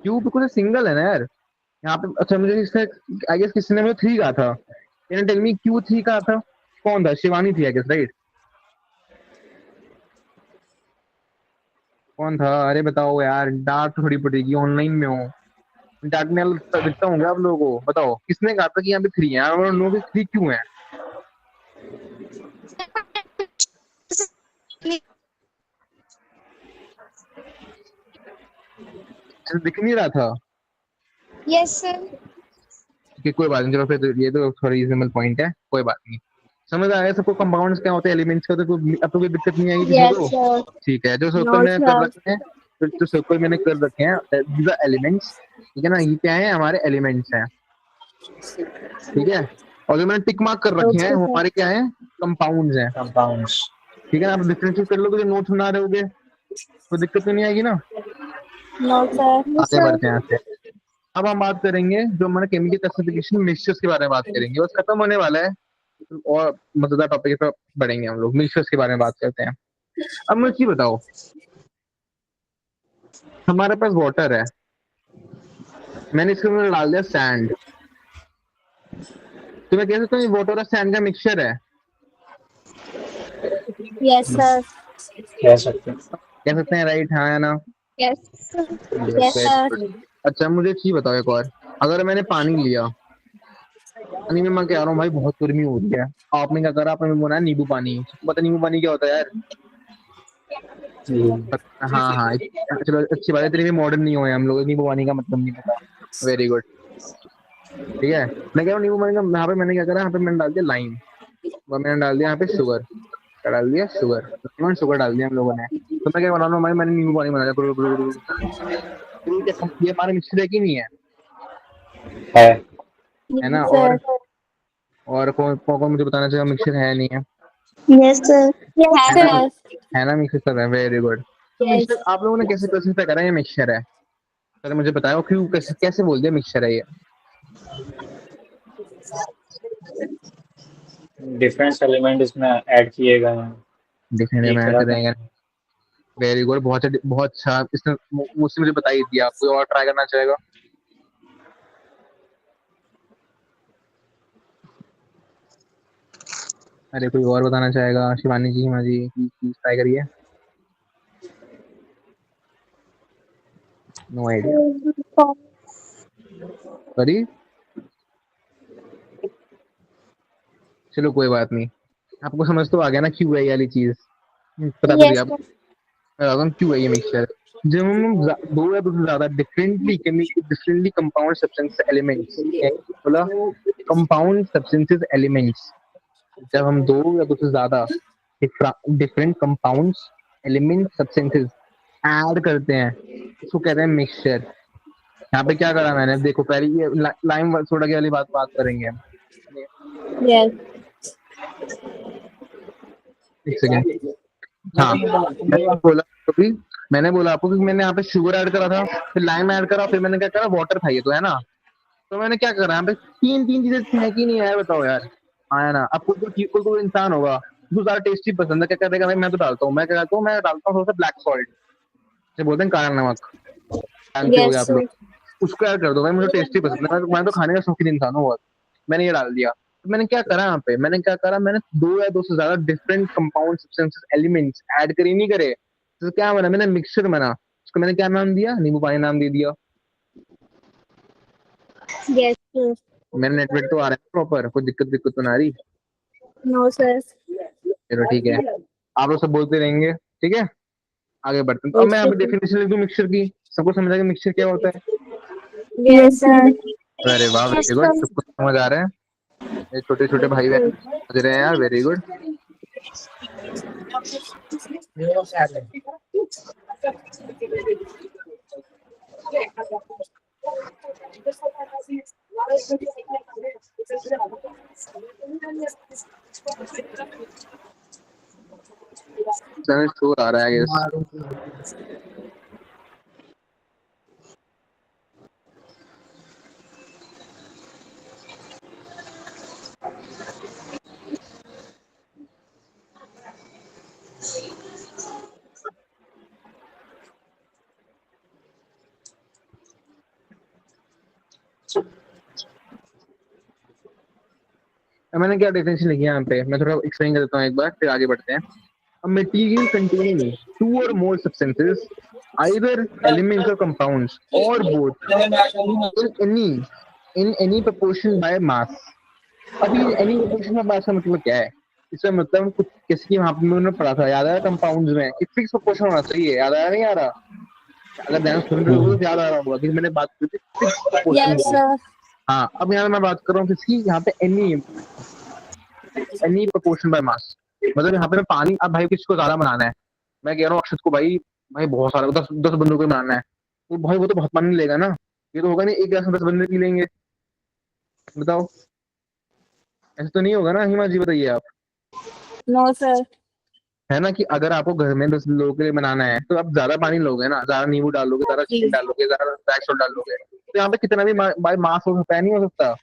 क्यों? बिकॉज सिंगल है ना यार यहाँ पे। अच्छा, मुझे इसका आई गेस किसी ने मुझे 3 कहा था। कैन यू टेल मी क्यों 3 कहा था? कौन था? शिवानी थी आई गेस, राइट? कौन था? अरे बताओ यार, डांट थोड़ी पड़ेगी, ऑनलाइन में हो, डांटने वाला दिखता हूँ आप लोगों को। बताओ किसने कहा था कि यहाँ पे 3 है? आई नो कि 3 क्यों है? दिख नहीं रहा था यस सर। कि कोई बात नहीं, चलो फिर ये तो थोड़ा रीजनेबल पॉइंट है, कोई बात नहीं। समझ आया सबको कंपाउंड्स क्या होते हैं, एलिमेंट्स का? तो अब तो कोई दिक्कत नहीं आएगी किसी यस को? सर। ठीक है, जो सर्कल नो मैंने कर सर। रखे हैं, जो सर्कल मैंने कर रखे हैं, दीज आर एलिमेंट्स, ठीक है ना? ये क्या है? हमारे एलिमेंट्स हैं, ठीक है? और जो मैंने टिक मार्क कर रखे हैं ओके वो सर। हमारे क्या है? कंपाउंड्स हैं, compounds. ठीक है ना? आप डिफरेंशिएट कर लोगे, जो नोट्स बना रहे होगे, कोई दिक्कत तो नहीं आएगी ना? No sir. आगे बढ़ते हैं यहाँ से। अब हम बात करेंगे जो हमारे केमिकल क्लासिफिकेशन मिक्सचर्स के बारे में बात करेंगे, बस खत्म होने वाला है और मजेदार टॉपिक पे बढ़ेंगे हम लोग, मिक्सचर्स के बारे में बात करते हैं। अब मुझे ये बताओ, हमारे पास वाटर है, मैंने इसके अंदर डाल दिया सैंड, तो मैं कह सकता हूँ ये वाटर और सैंड का मिक्सचर है? Yes, sir. कह सकते हैं। कह सकते हैं, राइट? हाँ या ना? Yes. Yes, Yes, very sir. good. अच्छा मुझे एक चीज बताओ एक और, अगर मैंने पानी लिया, पानी में मैं कह रहा हूँ भाई बहुत गर्मी हो रही है, आपने क्या करा, आपने बनाया नींबू पानी। पता नींबू पानी क्या होता है यार? हाँ हाँ, चलो अच्छी बात है, तेरी भी मॉडर्न नहीं हुए हम लोग, नींबू पानी का मतलब नहीं पता। वेरी गुड, ठीक है। मैं कह रहा हूँ नींबू पानी का, यहाँ पे मैंने क्या करा, यहाँ पे मैंने डाल दिया लाइम, और मैंने डाल दिया यहाँ पे शुगर, क्या डाल दिया? शुगर, शुगर डाल दिया हम लोगों ने। तो मैं क्या बना रहा हूँ भाई, मैंने नींबू पानी बनाया, ये हमारा मिक्सर है कि नहीं है? है। है ना? Yes, sir. और कौन कौन कौन मुझे बताना चाहिए मिक्सर है या नहीं है? Yes, sir. Yes, है ना? sir. है ना, मिक्सर सब है, वेरी गुड। तो Yes. मिक्सर आप लोगों ने कैसे क्लासिफाई करा ये मिक्सर है? पहले मुझे बताओ क्यों, कैसे कैसे बोल दिया मिक्सचर है ये? डिफरेंट एलिमेंट इसमें ऐड किए गए हैं दिखने एक में तरह ऐसे का। रहेंगे। वेरी गुड, बहुत अच्छा, इसने मुझसे मुझे बता ही दिया। आपको और ट्राई करना चाहेगा? अरे कोई और बताना चाहेगा? शिवानी जी, हिमा जी, प्लीज ट्राई करिए। No idea, sorry. चलो कोई बात नहीं, आपको समझ तो आ गया ना क्यों है ये वाली चीज, पता तो दिया Yes, आप। sir. मैं बताता हूँ क्यों है ये मिक्सचर। जब हम दो या दो से ज्यादा डिफरेंटली कंपाउंड सब्सटेंस एलिमेंट्स, बोला कंपाउंड सब्सटेंसेस एलिमेंट्स, जब हम दो या दो से ज्यादा different compounds element substances add करते हैं, उसको कहते हैं मिक्सचर। यहाँ पे क्या करा मैंने, देखो पहले ये लाइम सोडा की वाली बात बात करेंगे हम। Yes. एक सेकेंड। हाँ, मैंने बोला आपको कि मैंने यहाँ पे शुगर ऐड करा था, फिर लाइम ऐड करा, फिर मैंने क्या करा, वाटर था ये तो, है ना? तो मैंने क्या करा, यहाँ पे तीन तीन चीजें है कि नहीं है, बताओ यार। हाँ है ना? अब कोई इंसान होगा जो ज्यादा टेस्टी पसंद है, क्या करेगा भाई, मैं तो डालता हूँ, मैं क्या करता हूँ, मैं डालता हूँ थोड़ा सा ब्लैक सॉल्ट, जिसे बोलते हैं काला नमक, जानते हो Yes, आप sir. लोग। उसको ऐड कर दो भाई, मुझे टेस्टी पसंद है, मैं तो खाने का शौकीन इंसान हूँ बहुत। मैंने ये डाल दिया, तो मैंने क्या करा यहाँ पे, मैंने क्या करा, मैंने दो या दो से ज्यादा different compound substances elements add करे नहीं करे, तो क्या बना, मैंने मिक्सचर बना। उसको मैंने क्या नाम दिया, नींबू पानी नाम दे दिया। Yes, sir. मेरा नेटवर्क तो आ रहा है प्रॉपर, कोई दिक्कत दिक्कत तो ना आ रही? No, sir. चलो ठीक है, आप लोग सब बोलते रहेंगे, ठीक है। आगे बढ़ते हैं, तो अब मैं यहाँ पे डेफिनेशन लिख दूं मिक्सचर की, सबको समझ आएगा मिक्सचर क्या होता है? Yes, sir. अरे वाह, Yes, वेरी गुड, sir. सबको समझ आ रहा है। ये छोटे छोटे भाई बहन समझ रहे हैं यार, वेरी गुड। चैनल शोर आ रहा है guess। अब मैंने क्या डेफिनेशन लिखी है यहाँ पे, मैं थोड़ा एक्सप्लेन कर देता हूँ एक बार, फिर आगे बढ़ते हैं। A material containing two or more substances, either elements or compounds, or both, in any proportion by mass। अभी any proportion by mass का मतलब क्या है? इसका मतलब कुछ किसी की वहां पे मैंने पढ़ा था, याद आया कंपाउंड्स में कि फिक्स प्रोपोर्शन होना चाहिए, याद आया नहीं आ रहा? अगर ध्यान सुन रहे हो तो याद आ रहा होगा कि मैंने बात की थी फिक्स प्रोपोर्शन Yes, की। sir. हाँ, अब यहाँ मैं बात कर रहा हूँ किसकी, यहाँ पे एनी प्रोपोर्शन बाय मास, मतलब यहाँ पे मैं पानी, अब भाई किसको ज्यादा बनाना है, मैं कह रहा हूँ अक्षत को, भाई भाई बहुत सारा 10 बंदों को बनाना है, तो भाई वो तो बहुत पानी लेगा ना, ये तो होगा नहीं एक गिलास में 10 बंदे पी लेंगे, बताओ? ऐसा तो नहीं होगा ना, हिमा जी बताइए आप। No, sir. है ना, कि अगर आपको घर में 10 लोगों के लिए बनाना है तो आप ज्यादा पानी लोगे ना, ज्यादा नींबू डालोगे, ज्यादा चिकन डालोगे, ज्यादा ब्लैक सॉल्ट डालोगे, तो यहाँ पे कितना भी बाय मास हो सकता है, नहीं हो सकता?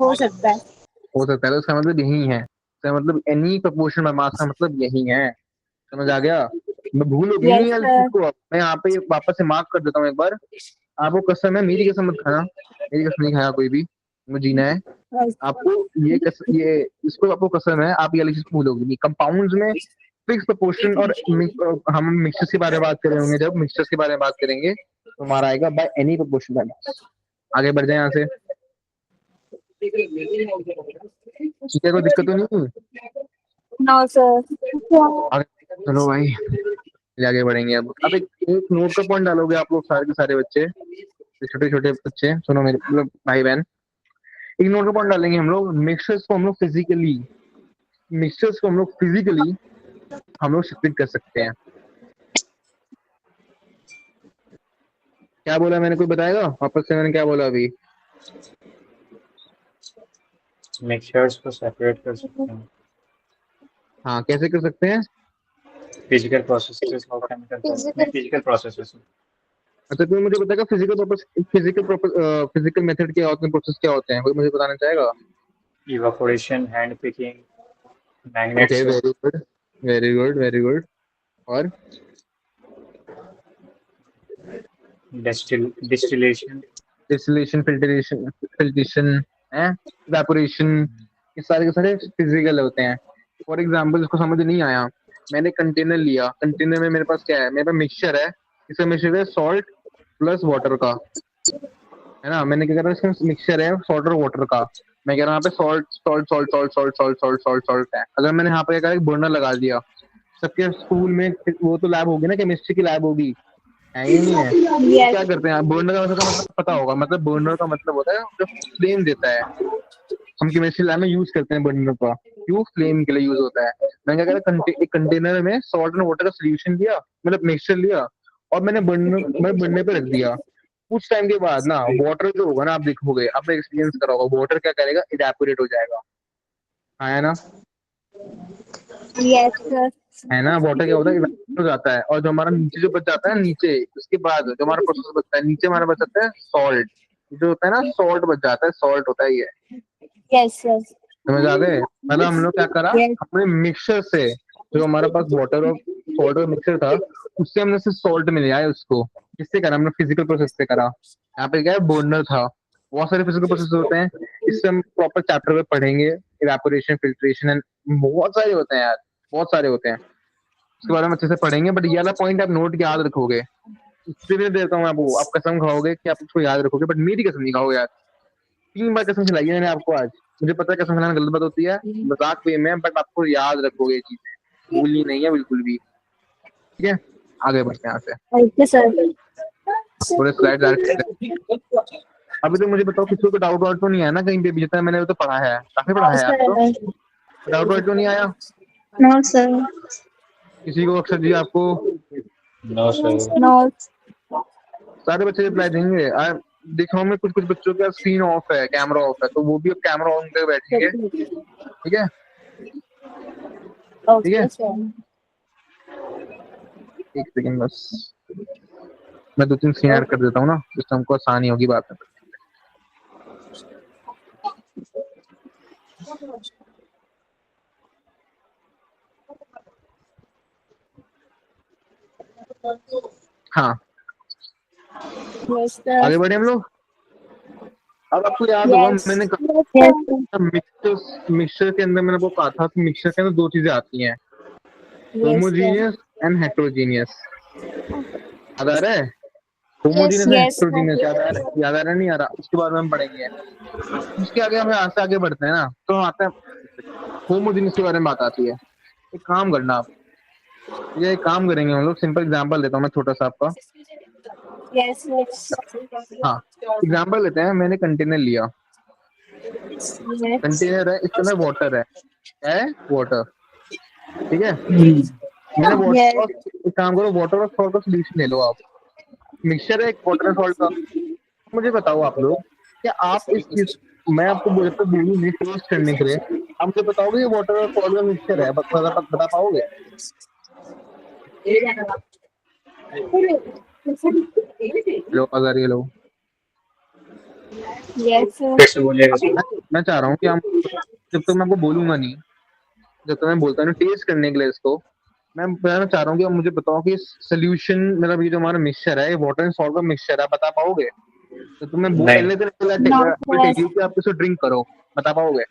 हो सकता है। हो सकता है, तो इसका मतलब यही है, इसका मतलब एनी प्रपोर्शन बाय मास का मतलब यही है। समझ आ गया? मैं भूलोगी यस नहीं यार इस चीज सर। को। मैं यहाँ पे वापस से मार्क कर देता हूँ एक बार। आपको कसम है, मेरी कसम मत खाना, मेरी कसम नहीं खाया कोई भी, मुझे जीना है। आपको ये इसको आपको कसम है, आप ये वाली चीज भूलोगे नहीं। कंपाउंड्स में फिक्स प्रोपोर्शन और हम मिक्सचर्स के बारे में बात कर रहे होंगे, जब मिक्सचर्स के बारे में बात करेंगे तो हमारा आएगा by any proportion by mass. आगे बढ़ जाए यहाँ से, ठीक है? कोई दिक्कत तो नहीं? No sir. आगे चलो भाई, आगे बढ़ेंगे। अब एक नोट का पॉइंट डालोगे आप लोग सारे के सारे बच्चे, छोटे छोटे बच्चे सुनो मेरे, मतलब भाई बहन, एक नोट का पॉइंट डालेंगे हम लोग। मिक्सचर्स को हम लोग फिजिकली हम लोग स्प्लिट कर सकते हैं। क्या बोला मैंने, कोई बताएगा वापस से मैंने क्या बोला अभी? मिक्सचर्स को सेपरेट कर सकते हैं, हाँ, कैसे कर सकते हैं? फिजिकल प्रोसेसेस और केमिकल प्रोसेस नहीं, फिजिकल प्रोसेसेस। अच्छा, कोई मुझे बताएगा फिजिकल मेथड क्या होते हैं, प्रोसेस क्या होते हैं? कोई मुझे बताना चाहेगा? Evaporation, hand picking, okay, magnets, very good, very good, very good. और डिस्टिलेशन। डिस्टिलेशन, फिल्ट्रेशन है, इवेपोरेशन, ये सारे के सारे फिजिकल होते हैं। फॉर एग्जाम्पल, इसको समझ नहीं आया, मैंने कंटेनर लिया, कंटेनर में मेरे पास क्या है? मेरे पास मिक्सचर है, इसका मिक्सचर है सॉल्ट प्लस वाटर का, है ना? मैंने क्या करा, इसका मिक्सचर है सॉल्ट और वाटर का। मैं कह रहा हूँ यहाँ पे salt salt salt salt salt salt salt salt salt है। अगर मैंने यहाँ पे क्या करा, एक बर्नर लगा दिया, सबके स्कूल में वो तो लैब होगी ना, केमिस्ट्री की लैब होगी, है ये नहीं है? तो क्या यस। करते हैं, बर्नर का मतलब पता होगा, मतलब बर्नर का मतलब होता है जो फ्लेम देता है। हम केमिस्ट्री लैब में यूज करते हैं बर्नर का, क्यों? फ्लेम के लिए यूज होता है। मैंने क्या करा, एक कंटेनर में सॉल्ट एंड वाटर का सोल्यूशन लिया, मतलब मिक्सचर लिया, और मैं बर्नर पे रख दिया। कुछ टाइम के बाद ना वाटर जो होगा ना, आप देखोगे, आपने एक्सपीरियंस करा होगा, वाटर क्या करेगा, इवेपोरेट हो जाएगा। हाँ, है ना? Yes sir. है ना? वाटर क्या होता है, इवेपोरेट हो जाता है, और जो हमारा नीचे जो बच जाता है, नीचे उसके बाद जो हमारा प्रोसेस बचता है, नीचे हमारा बच जाता है सॉल्ट, जो होता है ना, सॉल्ट बच जाता है, सॉल्ट होता है ये। Yes sir. समझ आ गए? मतलब हम लोग क्या करा, यस। हमने मिक्सचर से, जो हमारे पास वाटर और सॉल्ट का मिक्सचर था, उससे हमने सिर्फ सॉल्ट में ले आए उसको। किससे करा? हमने फिजिकल प्रोसेस से करा। यहाँ पे क्या है, बर्नर था। बहुत सारे फिजिकल प्रोसेस होते हैं, इससे हम प्रॉपर चैप्टर में पढ़ेंगे, इवेपोरेशन, फिल्ट्रेशन एंड बहुत सारे होते हैं यार, बहुत सारे होते हैं, उसके बारे में अच्छे से पढ़ेंगे। बट ये वाला पॉइंट आप नोट याद रखोगे, इससे भी देता हूँ आपको, आप कसम खाओगे कि आप उसको याद रखोगे, बट मेरी कसम नहीं खाओगे यार। 3 बार कसम खिलाई है मैंने आपको आज। मुझे पता है कसम खिलाना गलत बात होती है, मजाक वे में, बट आपको याद रखोगे ये चीजें, भूलनी नहीं है बिल्कुल भी। ठीक है, आगे बढ़ते हैं यहाँ से, ओके सर। पूरे स्लाइड अभी तो मुझे बताओ, किसी को डाउट वाउट तो नहीं आया ना कहीं पे भी? जितना मैंने तो पढ़ा है, काफी पढ़ा है आपको, डाउट वाउट तो नहीं आया नो सर। किसी को? अक्षर जी आपको? No sir. नो। सारे बच्चे रिप्लाई देंगे। देखा मैं कुछ कुछ बच्चों का स्क्रीन ऑफ है, कैमरा ऑफ है, तो वो भी अब कैमरा ऑन करके बैठेंगे। ठीक है, ठीक है, ओके सर। एक सेकंड बस, मैं 2-3 सीन ऐड कर देता हूँ ना, जिससे हमको आसानी होगी बात में। हाँ, यस सर। आगे बढ़े हम लोग। अब आपको याद होगा, यस। मैंने यस। मिक्सचर के अंदर मैंने आपको कहा था कि मिक्सचर के अंदर 2 चीजें आती हैं, होमोजीनियस एंड हेट्रोजीनियस। याद आ रहा है? Homogeneous and yes. हेट्रोजीनियस याद आ रहा है? नहीं आ रहा? उसके बाद में हम पढ़ेंगे। उसके आगे हमें यहाँ से आगे बढ़ते हैं ना, तो हम आते हैं होमोजीनियस के बारे में बात आती है। एक काम करना आप, ये एक काम करेंगे हम लोग, सिंपल एग्जांपल देता हूँ मैं छोटा सा आपका। यस। हाँ, एग्जांपल लेते हैं। मैंने कंटेनर लिया, कंटेनर है, इसके अंदर वाटर है वाटर, ठीक है? मैंने वाटर, एक काम करो, वाटर और सॉल्ट का सोल्यूशन ले लो आप। मिक्सचर है एक वाटर और सॉल्ट का। मुझे बताओ आप लोग, क्या आप इस चीज, मैं आपको बोलता हूँ वीडियो में टेस्ट करने के लिए, आप मुझे बताओगे ये वाटर और सॉल्ट का मिक्सचर है, बता पाओगे? लो अगर ये लो, Yes, sir. फिर से बोलिएगा सर। मैं चाह रहा हूँ कि हम, जब तक मैं आपको बोलूंगा नहीं, जब तक मैं बोलता हूँ टेस्ट करने के लिए इसको, मैं चाह रहा हूँ कि आप मुझे बताओ कि सोल्यूशन, मतलब ये जो हमारा मिक्सचर है, ये वाटर एंड सॉल्ट का मिक्सचर है, बता पाओगे? तो तुम्हें वो नहीं। पहले दिन No, टेक sir. कि आप इसको ड्रिंक करो, बता पाओगे?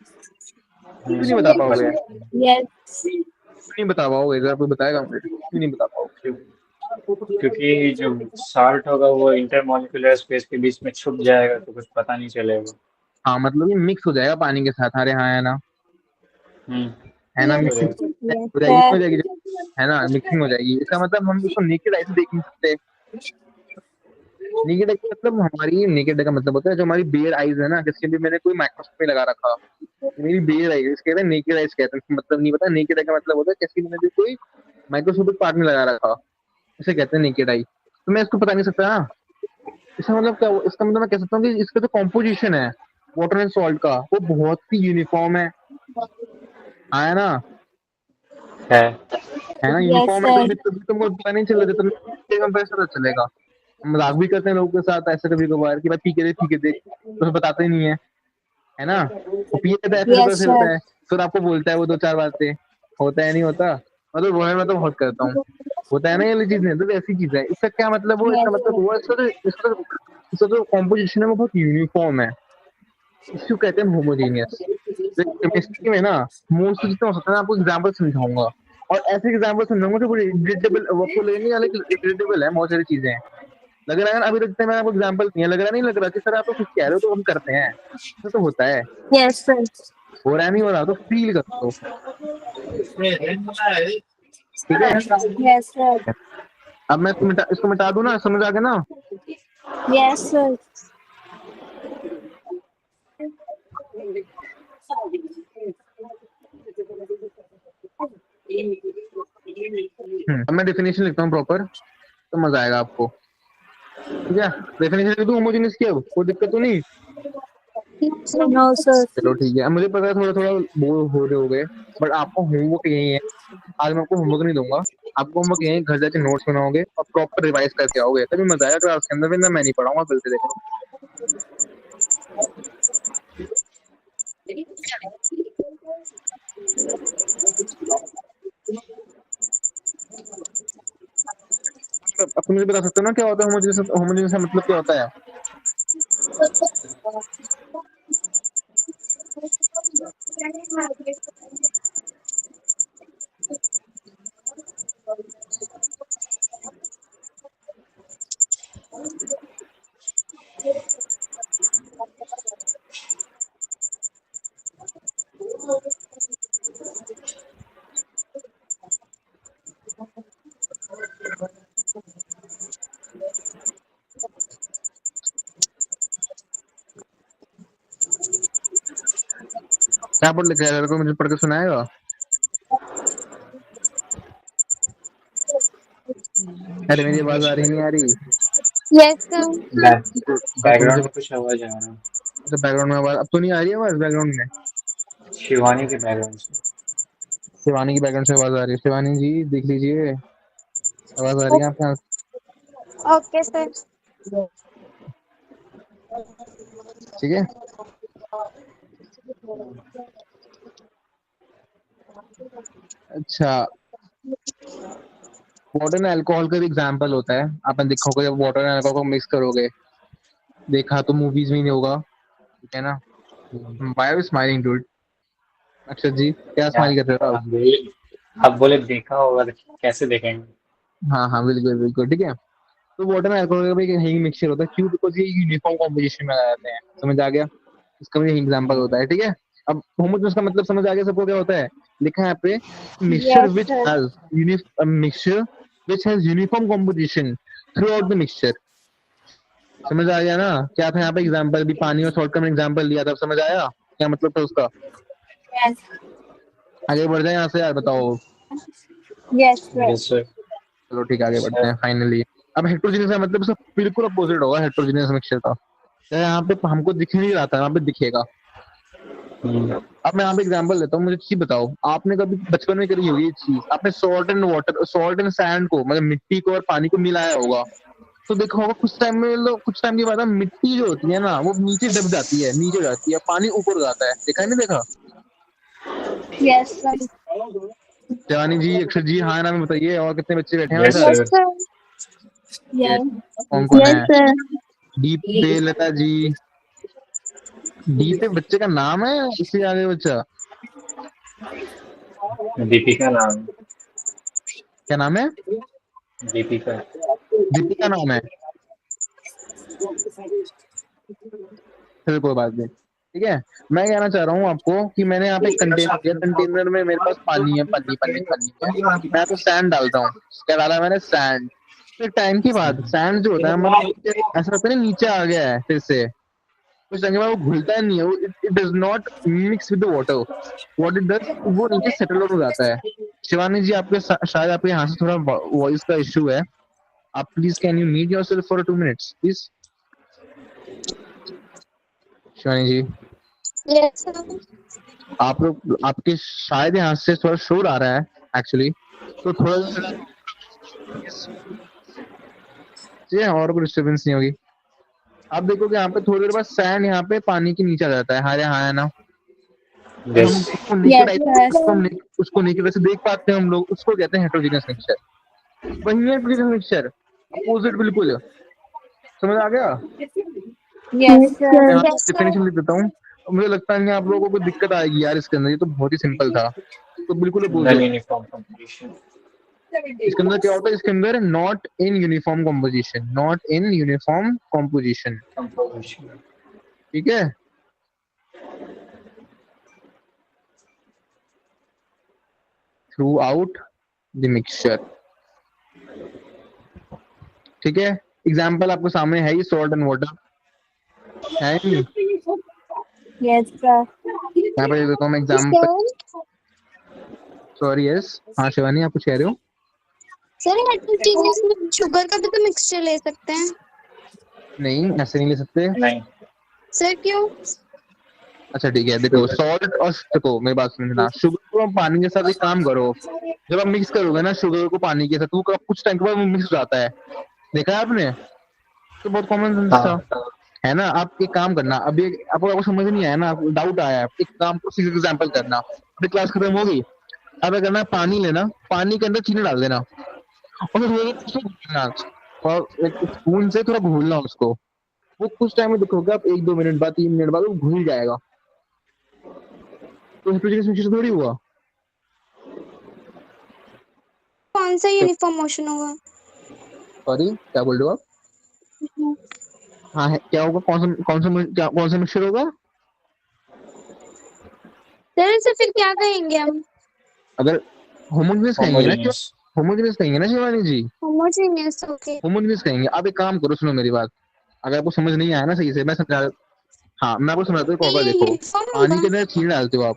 क्यों नहीं बता पाओगे? Yes. क्यों नहीं बता पाओगे? अगर कोई बताएगा मुझे, क्यों नहीं बता पाओगे? क्योंकि जो साल्ट होगा वो इंटरमॉलिक्यूलर स्पेस के बीच में छुप जाएगा, तो कुछ पता नहीं चलेगा। हाँ मतलब ये मिक्स हो जाएगा पानी के साथ। अरे हाँ, है ना, हम्म। है ना, Yes, मिक्सिंग yes, हो जाएगी, sir. हो जाएगी, है ना, मिक्सिंग हो जाएगी। इसका मतलब हम इसको नेकेड आई से देख नहीं सकते। नेकेड आई का मतलब, हमारी नेकेड आई का मतलब होता है जो हमारी बेयर आईज है ना, जिसके लिए मैंने कोई माइक्रोस्कोप नहीं लगा रखा, मेरी बेयर आई, इसके कहते हैं नेकेड आईज कहते हैं। इसका मतलब नहीं पता, नेकेड आई का मतलब होता है किसी ने भी कोई माइक्रोस्कोपिक पार्ट नहीं लगा रखा, इसे कहते हैं नेकेड आई। तो मैं इसको पता नहीं सकता ना। इसका मतलब क्या, इसका मतलब मैं कह सकता हूँ कि इसका जो कॉम्पोजिशन है वाटर एंड सॉल्ट का, वो बहुत ही यूनिफॉर्म है। हाँ, है ना, है। है ना, Yes, यूनिफॉर्म है। sir. तो तुमको पता नहीं चल रहा, तुम पता चलेगा। हम मजाक भी करते हैं लोगों के साथ ऐसे कभी कभार कि भाई पी के देख, तो फिर बताते ही नहीं है ना। वो पी के ऐसे होता है, Yes, ऐसे sir. होता है, फिर आपको बोलता है वो दो चार बातें, होता है नहीं होता। मतलब वो है, मैं तो बहुत करता हूँ, होता है ना, ये वाली चीज नहीं तो ऐसी चीज है। इसका क्या मतलब, वो इसका Yes, मतलब sir. वो इसका जो कॉम्पोजिशन है वो बहुत यूनिफॉर्म है, इसको कहते हैं होमोजेनियस। केमिस्ट्री में ना मोस्ट जितना हो सकता है ना, आपको एग्जाम्पल समझाऊंगा, और ऐसे एग्जाम्पल समझाऊंगा जो रिलेटेबल, आपको लगेंगे अलग रिलेटेबल है, बहुत सारी चीजें हैं। लग रहा है ना अभी तक जितने मैंने आपको एग्जाम्पल दिए, लग रहा नहीं लग रहा कि सर आप तो कुछ कह रहे हो तो हम करते हैं, तो होता है, Yes, sir. हो रहा है नहीं हो रहा तो फील कर दो, ठीक है। Yes, sir. अब मैं इसको मिटा दूं ना, समझ आ गया ना? Yes, sir. अब मैं डेफिनेशन लिखता हूँ प्रॉपर, तो मजा आएगा आपको, ठीक है। डेफिनेशन लिख दूं होमोजेनियस की, अब कोई दिक्कत तो नहीं? No, sir. चलो ठीक है। अब मुझे पता है थोड़ा थोड़ा बोर हो रहे हो गए, बट आपको होमवर्क यही है, आज मैं आपको होमवर्क नहीं दूंगा। आपको होमवर्क यही है, घर जाके नोट्स बनाओगे और प्रॉपर रिवाइज करके आओगे, तभी मजा आएगा क्लास के अंदर। वरना मैं नहीं पढ़ाऊंगा, फिर से देख लो। अब तुम मुझे बता सकते हो ना क्या होता है होमोजेनियस? होमोजेनियस का मतलब क्या होता है? क्या पढ़ लिखा है, कोई मुझे पढ़ के सुनाएगा? अरे मेरी आवाज आ रही नहीं आ रही? Yes, sir. अब मुझे बैकग्राउंड में कुछ आवाज आ रहा है। बैकग्राउंड में आवाज, अब तो नहीं आ रही है आवाज बैकग्राउंड में? शिवानी के बैकग्राउंड से। शिवानी की बैकग्राउंड से आवाज आ रही है। शिवानी जी देख लीजिए, आवाज आ रही है आपके यहाँ? Okay, sir. ठीक है। अच्छा, वाटर एंड अल्कोहल का भी एग्जाम्पल होता है। आपने देखा होगा जब वाटर एंड अल्कोहल को मिक्स करोगे, देखा तो मूवीज में नहीं होगा, ठीक है ना? Why are smiling dude? Akshar ji क्या क्या? स्माइल कर रहे हो आप? आप बोले, आप बोले देखा होगा तो कैसे देखेंगे? हाँ हाँ, बिल्कुल बिल्कुल, ठीक है। तो वाटर एंड अल्कोहल का भी यही मिक्सचर होता है, क्यों? बिकॉज ये यूनिफॉर्म कॉम्पोजिशन में आ जाते हैं, समझ आ गया? इसका भी यही एग्जाम्पल होता है, ठीक है। अब होमोजेनियस का मतलब समझ आ गया सबको क्या होता है? लिखा है यहाँ पे, mixture Yes, which sir. Has mixture which has uniform composition through out the mixture. समझ आ गया ना? क्या था यहाँ पे एग्जाम्पल? भी पानी और सॉल्ट का मैंने एग्जाम्पल दिया था, अब समझ आया क्या मतलब था उसका? Yes. आगे बढ़ जाए यहाँ से यार, बताओ। Yes, sir. Yes sir. चलो ठीक है, आगे बढ़ते सर हैं फाइनली। अब हेट्रोजीनियस का मतलब इसका बिल्कुल अपोजिट होगा हेट्रोजीनियस मिक्सचर का। तो यहाँ पे हमको दिख नहीं रहा था, यहाँ पे दिखेगा। अब मैं यहाँ पे एग्जांपल देता हूँ, मुझे चीज बताओ, आपने कभी बचपन में करी होगी ये चीज, आपने salt and water, salt and sand को, मतलब मिट्टी को और पानी को मिलाया होगा, तो देखा होगा कुछ टाइम में, मतलब कुछ टाइम के बाद ना मिट्टी जो होती है ना वो नीचे दब जाती है, नीचे हो जाती है, पानी ऊपर हो जाता है, देखा है नहीं देखा? Yes, sir. शिवानी जी, अक्षर जी, हाँ ना में बताइए, और कितने बच्चे बैठे हैं Yes, इधर? sir. sir. Yes. कौन कौन Yes, है? sir. डी पे लता जी, डी पे बच्चे का नाम है, इससे आगे बच्चा दीपिका नाम, क्या नाम है? दीपिका। दीपिका नाम है, चलो कोई बात नहीं, ठीक है। मैं कहना चाह रहा हूँ आपको कि मैंने यहाँ पे कंटेनर लिया, कंटेनर में मेरे पास पानी है, पानी पानी पानी है, मैं तो सैंड डालता हूँ, क्या डाला मैंने? सैंड। फिर टाइम के बाद सैंड जो होता है, मतलब ऐसा लगता है ना नीचे आ गया है फिर से, कुछ टाइम के बाद वो घुलता नहीं है, it does not mix with the water, what it does, वो नीचे सेटल आउट हो जाता है। शिवानी जी, आपके शायद आपके यहाँ से थोड़ा वॉइस का इशू है, आप please can you meet yourself for 2 minutes please? Shivani ji, Yes, sir. आप लोग, आपके शायद यहाँ से थोड़ा शोर आ रहा है एक्चुअली, तो थोड़ा सा जी, और कोई डिस्टर्बेंस नहीं होगी। आप देखोगे यहाँ पे थोड़ी देर बाद सैंड यहाँ पे पानी के नीचे आ जाता है, हाँ है ना? हम Yes. उसको नेकेड Yes, आई, sir. उसको नेकेड वैसे देख पाते हैं हम लोग, उसको कहते हैं हेटेरोजेनियस मिक्सचर। वही है हेटेरोजेनियस मिक्सचर, अपोजिट बिल्कुल, समझ आ गया? Yes, Yes, sir. sir. यहाँ डिफिनेशन लिख देता हूँ, मुझे लगता है आप लोगों को कोई दिक्कत आएगी यार इसके अंदर, ये तो बहुत ही सिंपल था, तो बिल्कुल अपोजिट। Non-uniform composition. इसके अंदर क्या होता है? इसके अंदर not in uniform composition, not in uniform composition, Composition. ठीक है? थ्रू आउट द मिक्सचर, ठीक है। एग्जाम्पल आपको सामने है ही, सॉल्ट एंड वाटर है नहीं? Yes, sir. यहाँ पे देता हूँ मैं एग्जाम्पल, सॉरी यस, हाँ शिवानी आप कुछ कह रहे हो? सर हेटेरोजेनियस में शुगर का भी तो मिक्सचर ले सकते हैं। नहीं, ऐसे नहीं ले सकते। नहीं। सर क्यों? अच्छा ठीक है, देखो सॉल्ट और देखो मेरी बात सुनना, शुगर को हम पानी के साथ एक काम करो, जब आप मिक्स करोगे ना शुगर को पानी के साथ, तो कुछ टाइम के बाद वो मिक्स हो जाता है, देखा है आपने? तो बहुत कॉमन सेंस था, हाँ। है ना? आप एक काम करना, अभी आपको समझ नहीं आया ना, डाउट आया है, एक काम को सीधा एग्जांपल करना, अभी क्लास खत्म हो गई, अब क्या करना, पानी लेना, पानी के अंदर चीनी डाल देना, और फिर उसको घोलना, और एक स्पून से थोड़ा घोलना उसको, वो कुछ टाइम में देखोगे आप, 1-2 मिनट बाद, 3 मिनट बाद वो घुल जाएगा, तो हेटेरोजेनियस मिक्सचर थोड़ी हुआ। कौन सा यूनिफॉर्म मोशन होगा? सॉरी क्या बोल रहे हो आप? हाँ है, क्या होगा? कौन सा मिक्सचर होगा? सर इसे फिर क्या कहेंगे हम? अगर होमोजेनियस कहेंगे ना, Homogeneous. होमोजेनियस कहेंगे ना शिवानी जी, होमोजेनियस, ओके। होमोजेनियस कहेंगे। अब एक काम करो, सुनो मेरी बात, अगर आपको समझ नहीं आया ना सही से, मैं समझा, हाँ मैं आपको समझाता हूँ, होगा ये देखो, यूनिफॉर्म पानी होगा। के अंदर चीनी डालते हो आप,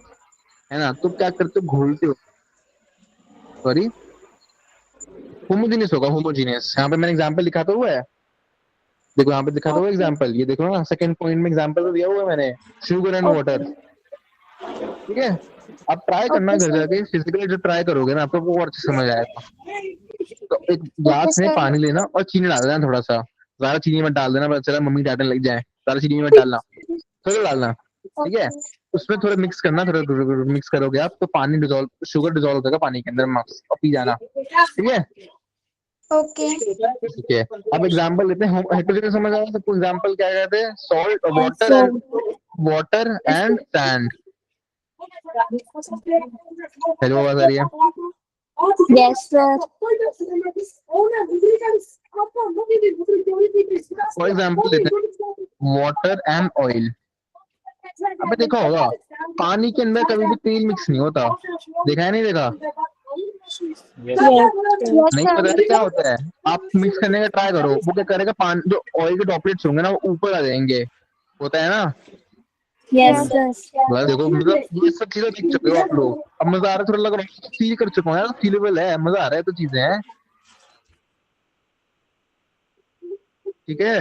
है ना? तो क्या करते हो? घोलते हो, सॉरी होमोजेनियस होगा, होमोजेनियस। यहाँ पे मैंने एग्जांपल दिखाता हुआ है, देखो यहाँ पे दिखाता हुआ ओके। एग्जांपल, ये देखो ना, सेकंड पॉइंट में एग्जांपल तो दिया हुआ है मैंने, शुगर एंड वाटर, ठीक है? आप ट्राई करना ओके घर सर। जाके, फिजिकली जो ट्राई करोगे ना, आपको वो और अच्छे समझ आएगा। तो एक ओके ग्लास में सर। पानी लेना और चीनी डाल देना थोड़ा सा, ज्यादा चीनी मत डाल देना, पता चला मम्मी डांटने लग जाए, ज्यादा चीनी मत डालना, थोड़ा डालना, ठीक है? ओके। उसमें थोड़ा मिक्स करना, थोड़ा मिक्स करोगे आप तो पानी डिजोल्व, शुगर डिजोल्व हो जाएगा पानी के अंदर, मक्स और पी जाना, ठीक है? ओके। ठीक है, अब एग्जांपल लेते हैं, हेटेरोजेनियस समझ आया सबको? एग्जांपल क्या कहते हैं? Salt, Yes, sir. Water and sand. Hello, आवाज आ रही है? Yes, sir. फॉर एग्जांपल लेते हैं वाटर एंड ऑयल। अबे देखा होगा, पानी के अंदर कभी भी तेल मिक्स नहीं होता, देखा है नहीं देखा? Yes. Yes, नहीं पता है क्या होता है? आप मिक्स करने का ट्राई करो, वो क्या करेगा, पानी जो ऑयल के ड्रॉपलेट्स होंगे ना वो ऊपर आ जाएंगे, होता है ना? yes, sir. बस देखो, मतलब ये सब चीजें देख चुके हो आप लोग, अब मजा आ रहा है, थोड़ा लग रहा है फील कर चुका हूँ यार, फीलेबल है, मजा आ रहा है, तो चीजें हैं, ठीक है?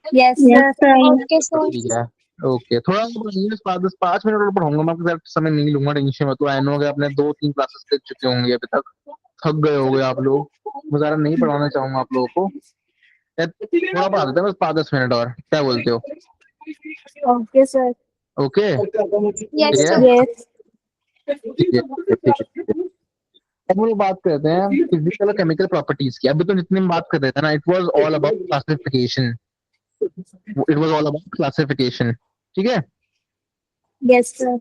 Yes, sir. ओके तो सर। ठीक है, ओके, थोड़ा इंग्लिश 5 मिनट और पढ़ाऊंगा मैं, आपके साथ समय नहीं लूंगा, टेंशन मत लो। आई नो कि आपने 2-3 क्लासेस ले चुके होंगे अभी तक, थक गए होंगे आप लोग, मैं ज़्यादा नहीं पढ़ाना चाहूंगा आप लोगों को। थोड़ा पढ़ा देते हैं बस 5-10 मिनट और, क्या बोलते हो? Okay sir. ओके, यस ठीक है, सर। यस। ठीक है, ठीक है, ठीक है। अब हम लोग बात करते हैं फिजिकल और केमिकल प्रॉपर्टीज की। अभी तो जितनी हम बात कर रहे थे ना, it was all about classification, it was all about classification, ठीक है। Yes sir.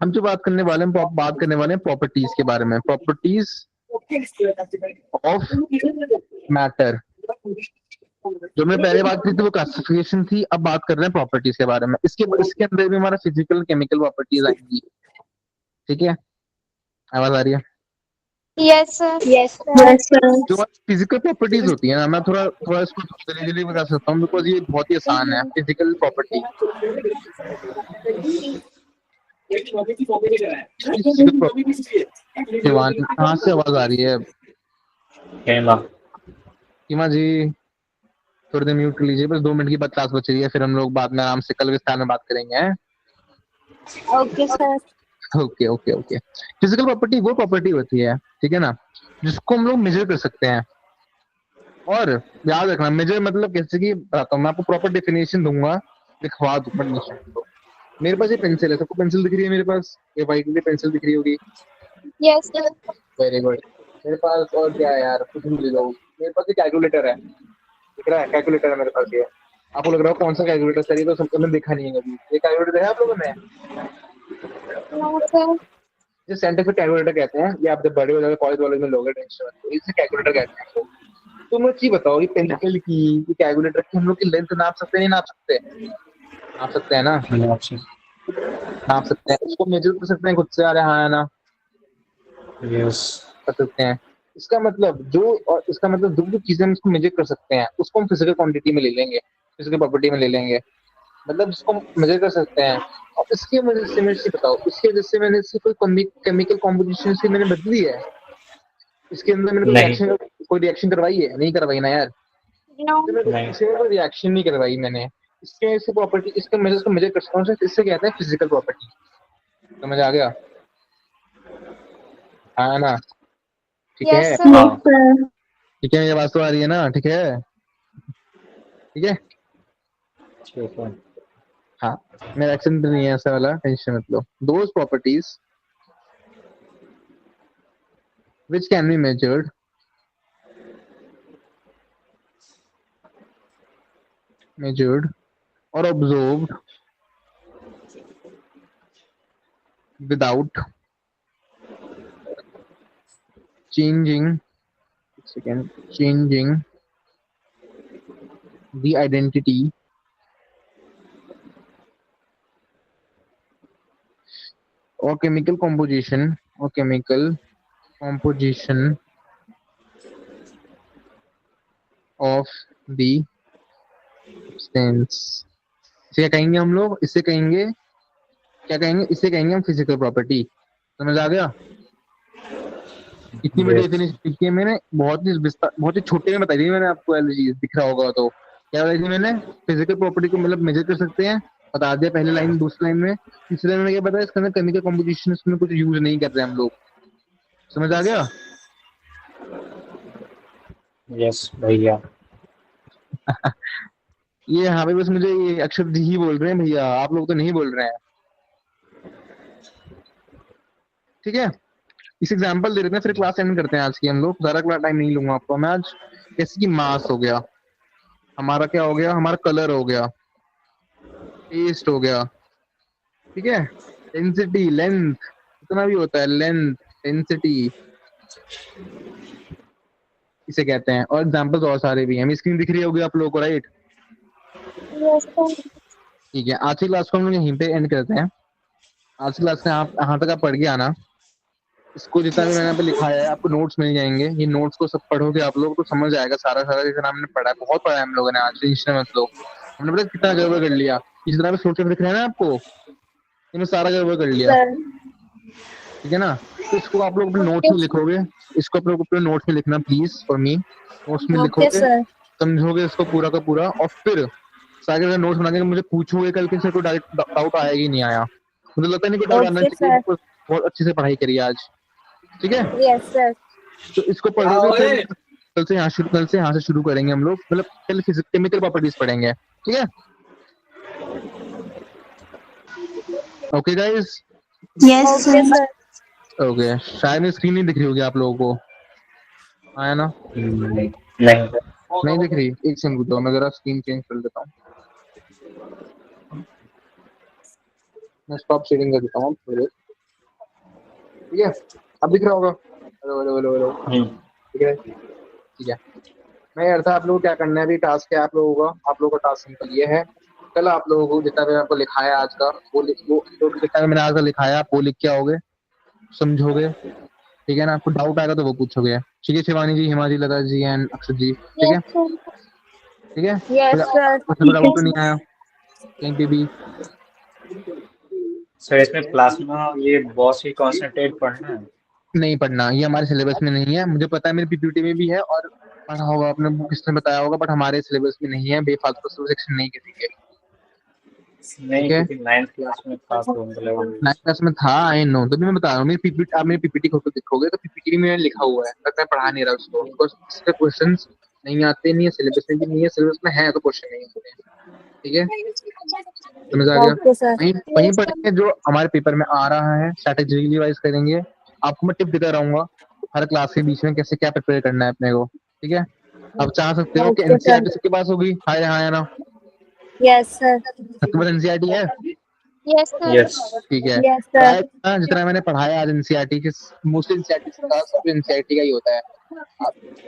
हम जो बात करने वाले हैं प्रॉपर्टीज के बारे में, प्रॉपर्टीज ऑफ मैटर। जो हमने पहले बात की थी वो क्लासिफिकेशन थी, अब बात कर रहे हैं प्रॉपर्टीज के बारे में। इसके अंदर भी हमारा फिजिकल केमिकल प्रॉपर्टीज आएंगी, ठीक है। आवाज आ रही है? Yes, sir. Yes sir. जो फिजिकल प्रॉपर्टीज होती है ना, मैं थोड़ा थोड़ा इसको जल्दी बता सकता हूँ, बिकॉज ये बहुत ही आसान है। फिजिकल प्रॉपर्टी, शिवानी कहाँ से आवाज आ रही है? हेमा। सीमा जी थोड़ी देर म्यूट कर लीजिए, बस 2 मिनट की बात क्लास बच रही है, फिर हम लोग बाद में आराम से कल विस्तार में बात करेंगे, हैं? Okay sir. Okay okay okay. Physical property वो प्रॉपर्टी होती है, ठीक है ना, जिसको हम लोग मेजर कर सकते हैं। और याद रखना, मेजर मतलब कैसे कि बताता हूँ मैं आपको, प्रॉपर डेफिनेशन दूंगा, लिखवा दूंगा नीचे तो। मेरे पास ये पेंसिल है, सबको पेंसिल दिख रही है मेरे पास, ये व्हाइट वाली पेंसिल दिख रही होगी। Yes, sir. Very good. मेरे पास और क्या है यार, कुछ भी ले लो। मेरे पास ये कैलकुलेटर है, दिख रहा है, कैलकुलेटर है मेरे पास ये। आपको लग रहा है कौन सा कैलकुलेटर सर, ये तो सबको मैंने देखा नहीं है कभी। ये कैलकुलेटर है आप लोगों ने? No, sir. जो साइंटिफिक कैलकुलेटर कहते हैं, ये आप जब बड़े हो जाओगे कॉलेज वॉलेज में लोगे, टेंशन मत लो, इसे कैलकुलेटर कहते हैं। तो मुझे ये बताओ, ये पेंसिल की, ये कैलकुलेटर की हम लोग की लेंथ नाप सकते हैं, नहीं नाप सकते? नाप सकते हैं ना, नाप सकते हैं। उसको मेजर कर सकते हैं खुद से, अरे हाँ है ना, यस। कर सकते हैं। इसका मतलब जो जो चीजें हम इसको मेजर कर सकते हैं, उसको हम फिजिकल क्वांटिटी में ले लेंगे, फिजिकल प्रॉपर्टी में ले लेंगे, मतलब जिसको हम मेजर कर सकते हैं। और इसकी वजह से मेरे से बताओ, इसकी वजह से मैंने इसकी कोई केमिकल कॉम्पोजिशन से मैंने बदली है? इसके अंदर मैंने नहीं। कोई रिएक्शन करवाई है? नहीं करवाई ना यार, No. नहीं। इसमें कोई रिएक्शन नहीं करवाई मैंने। इसके ऐसे प्रॉपर्टी, इसके मेजर को मेजर कर सकता हूँ, इससे कहते हैं फिजिकल प्रॉपर्टी। समझ आ गया? हाँ ना, ठीक Yes, है, sir. हाँ। ठीक है, ये बात तो आ रही है ना, ठीक है, ठीक है। ठीक है। हाँ, मेरा एक्सेंट नहीं है ऐसा वाला, टेंशन मत लो। Those properties which can be measured or observed without changing the identity or chemical composition of the substance। इसे क्या कहेंगे हम लोग? इसे कहेंगे, क्या कहेंगे? इसे कहेंगे हम फिजिकल प्रॉपर्टी। समझ आ गया? इतनी बड़ी Yes. डेफिनेशन लिखी है मैंने, बहुत ही छोटे में बताई थी मैंने आपको, एलजी दिख रहा होगा तो। क्या बताई थी मैंने? फिजिकल प्रॉपर्टी को मतलब मेजर कर सकते हैं, बता दिया पहले लाइन। दूसरी लाइन में, तीसरी लाइन में क्या बताया? इसके अंदर केमिकल कॉम्पोजिशन इसमें कुछ यूज नहीं कर रहे हम लोग। समझ आ गया? यस भैया। ये हाँ भाई, बस मुझे ये अक्षर जी ही बोल रहे हैं भैया, आप लोग तो नहीं बोल रहे हैं, ठीक है। इस एग्जांपल दे देते हैं, फिर क्लास एंड करते हैं आज की हम लोग। ज्यादा टाइम नहीं लूंगा आपको मैं आज। जैसे कि मास हो गया हमारा, क्या हो गया हमारा, कलर हो गया, टेस्ट हो गया, ठीक है, डेंसिटी, लेंथ, इतना भी होता है, लेंथ, डेंसिटी, इसे कहते हैं। और एग्जांपल्स और सारे भी हैं, हमें स्क्रीन दिख रही होगी आप लोगों को, राइट? Yes, sir. ठीक है, आज की क्लास को हम लोग यहीं पे एंड करते हैं। आज की क्लास में आप यहाँ तक आप पढ़ के आना। इसको जितना भी मैंने यहाँ पे लिखा है, आपको नोट्स मिल जाएंगे। ये नोट्स को सब पढ़ोगे आप लोग तो समझ आएगा सारा जितना हमने पढ़ा है। बहुत पढ़ा है हम लोगों ने आज, टेंशन मत लो। हमने पता कितना गड़बड़ कर लिया। जितना भी सोच दिख रहा है ना आपको, ये सारा गड़बड़ कर लिया, सर। ठीक है ना। तो इसको आप लोग अपने नोट्स में लिखोगे, इसको आप लोग अपने नोट्स में लिखना प्लीज फॉर मी। नोट्स में ओके लिखोगे, सर। समझोगे इसको पूरा का पूरा, और फिर सारे अगर नोट्स बना के मुझे पूछोगे कल के सर को डाउट आया कि नहीं आया, मुझे लगता नहीं कि डाउट आना Okay, चाहिए, sir. बहुत अच्छे से पढ़ाई करी आज, ठीक है। Yes, sir. तो इसको पढ़ोगे फिर कल से यहाँ से शुरू करेंगे हम लोग, मतलब कल फिजिक्स केमिकल प्रॉपर्टीज पढ़ेंगे, ठीक है। Okay guys, Yes, Okay, sir. sir. Okay. शायद मेरी स्क्रीन नहीं दिख रही होगी आप लोगों को, आया ना? नहीं। नहीं दिख रही, एक सेकंड रुको, मैं जरा स्क्रीन चेंज कर देता हूँ, मैं स्टॉप शेयरिंग कर देता हूँ थोड़ी देर, ठीक है। अब दिख रहा होगा, हेलो हेलो हेलो हेलो, ठीक है ठीक है। मैं यार था आप लोगों को क्या करना है, अभी टास्क है आप लोगों का, आप लोगों का टास्क सिंपल ये है, कल आप लोगों को जितना मैंने आपको लिखाया आज का वो जितना मैंने आज का लिखाया आप वो लिख के आओगे, समझोगे, ठीक है ना। आपको डाउट आएगा तो वो पूछोगे, ठीक है। शिवानी जी, हिमाजी, लता जी एंड अक्षत जी, ठीक है Yes, sir. ठीक है। Yes, sir. कुछ डाउट तो नहीं आया कहीं पे भी? सर इसमें प्लाज्मा ये बहुत ही कॉन्सेंट्रेट पढ़ना है। नहीं पढ़ना, ये हमारे सिलेबस में नहीं है, मुझे पता है मेरी पीपीटी में भी है और पढ़ा होगा आपने, किसने बताया होगा, बट हमारे सिलेबस में नहीं है, बेफालतू सेक्शन नहीं किसी के, नहीं, ठीक है। क्योंकि 9th क्लास में था तो मतलब 9th क्लास में था, आई नो, तो भी मैं बता रहा हूँ, मेरी पीपीटी, आप मेरी पीपीटी खोल के देखोगे तो पीपीटी में मैंने लिखा हुआ है, बट मैं पढ़ा नहीं रहा उसको, बिकॉज इसके क्वेश्चंस नहीं आते, नहीं है सिलेबस में भी नहीं है, सिलेबस में है तो क्वेश्चन नहीं आते हैं, ठीक है, समझ आ गया। Okay, sir. वहीं वहीं पढ़ेंगे जो हमारे पेपर में आ रहा है, स्ट्रेटेजी वाइज करेंगे, आपको मैं टिप देता रहूंगा हर क्लास के बीच में कैसे क्या प्रिपेयर करना है अपने को, ठीक है। आप चाह सकते हो कि Okay, sir. एनसीईआरटी सबके पास होगी, हाय हाँ या ना, Yes, sir. सबके पास एनसीईआरटी है, Yes, sir. यस। ठीक है। Yes, try sir. करना, जितना मैंने पढ़ाया आज एनसीईआरटी के, मोस्टली एनसीईआरटी से सब एनसीईआरटी का ही होता है।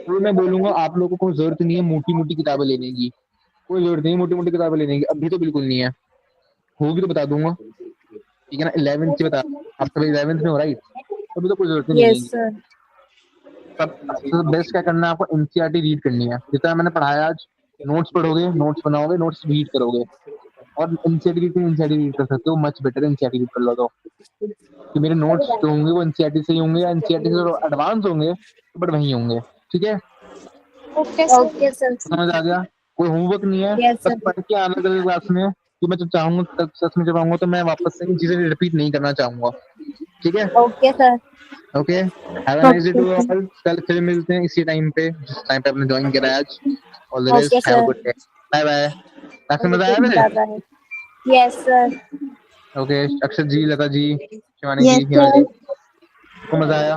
तो मैं बोलूंगा आप लोगों को जरूरत नहीं है मोटी मोटी किताबें लेने की, कोई जरूरत नहीं है मोटी मोटी किताबें लेने की, अभी तो बिल्कुल नहीं है, होगी तो बता दूंगा, ठीक है ना। 11th की बता, आप सभी 11th में हो राइट, अभी तो कोई जरूरत नहीं Yes, लेने की। sir. सबसे बेस्ट क्या करना है आपको, एनसीईआरटी रीड करनी है, जितना मैंने पढ़ाया आज, नोट्स पढ़ोगे, नोट्स बनाओगे, नोट्स रीड करोगे, और एनसीईआरटी रीड कर सकते हो, मच बेटर एनसीईआरटी रीड कर लो तो, कि मेरे नोट्स जो होंगे वो एनसीईआरटी से ही होंगे या एनसीईआरटी से एडवांस होंगे, बट वही होंगे, ठीक है। Okay, sir. Okay, sir. समझ आ गया, कोई होमवर्क नहीं है, Yes, बस sir. पढ़ के आना कल क्लास में, कि मैं जब चाहूंगा तब क्लास में जब आऊंगा तो मैं वापस से इन चीजें रिपीट नहीं करना चाहूंगा, ठीक है। Okay, sir. Okay, have a nice day to all, कल फिर मिलते हैं इसी टाइम पे जिस टाइम पे आपने ज्वाइन करा है आज, all the Okay, best, have a sir. Good day, bye bye. काफी मजा आया मेरे, Bye bye. Yes, sir. Okay. Akshat ji, Lata ji, Shivani ji, Yes, Hima ji, sir. को मजा आया?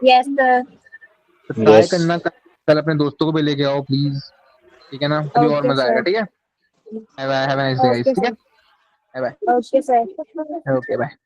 Yes, sir. तो ट्राई यस। करना, कल अपने दोस्तों को भी लेके आओ प्लीज, ठीक है ना, तभी और Okay, मजा आएगा, sir. ठीक है। Bye bye, have a nice day guys, Okay, ठीक sir. है, bye bye, Okay, sir. Okay bye.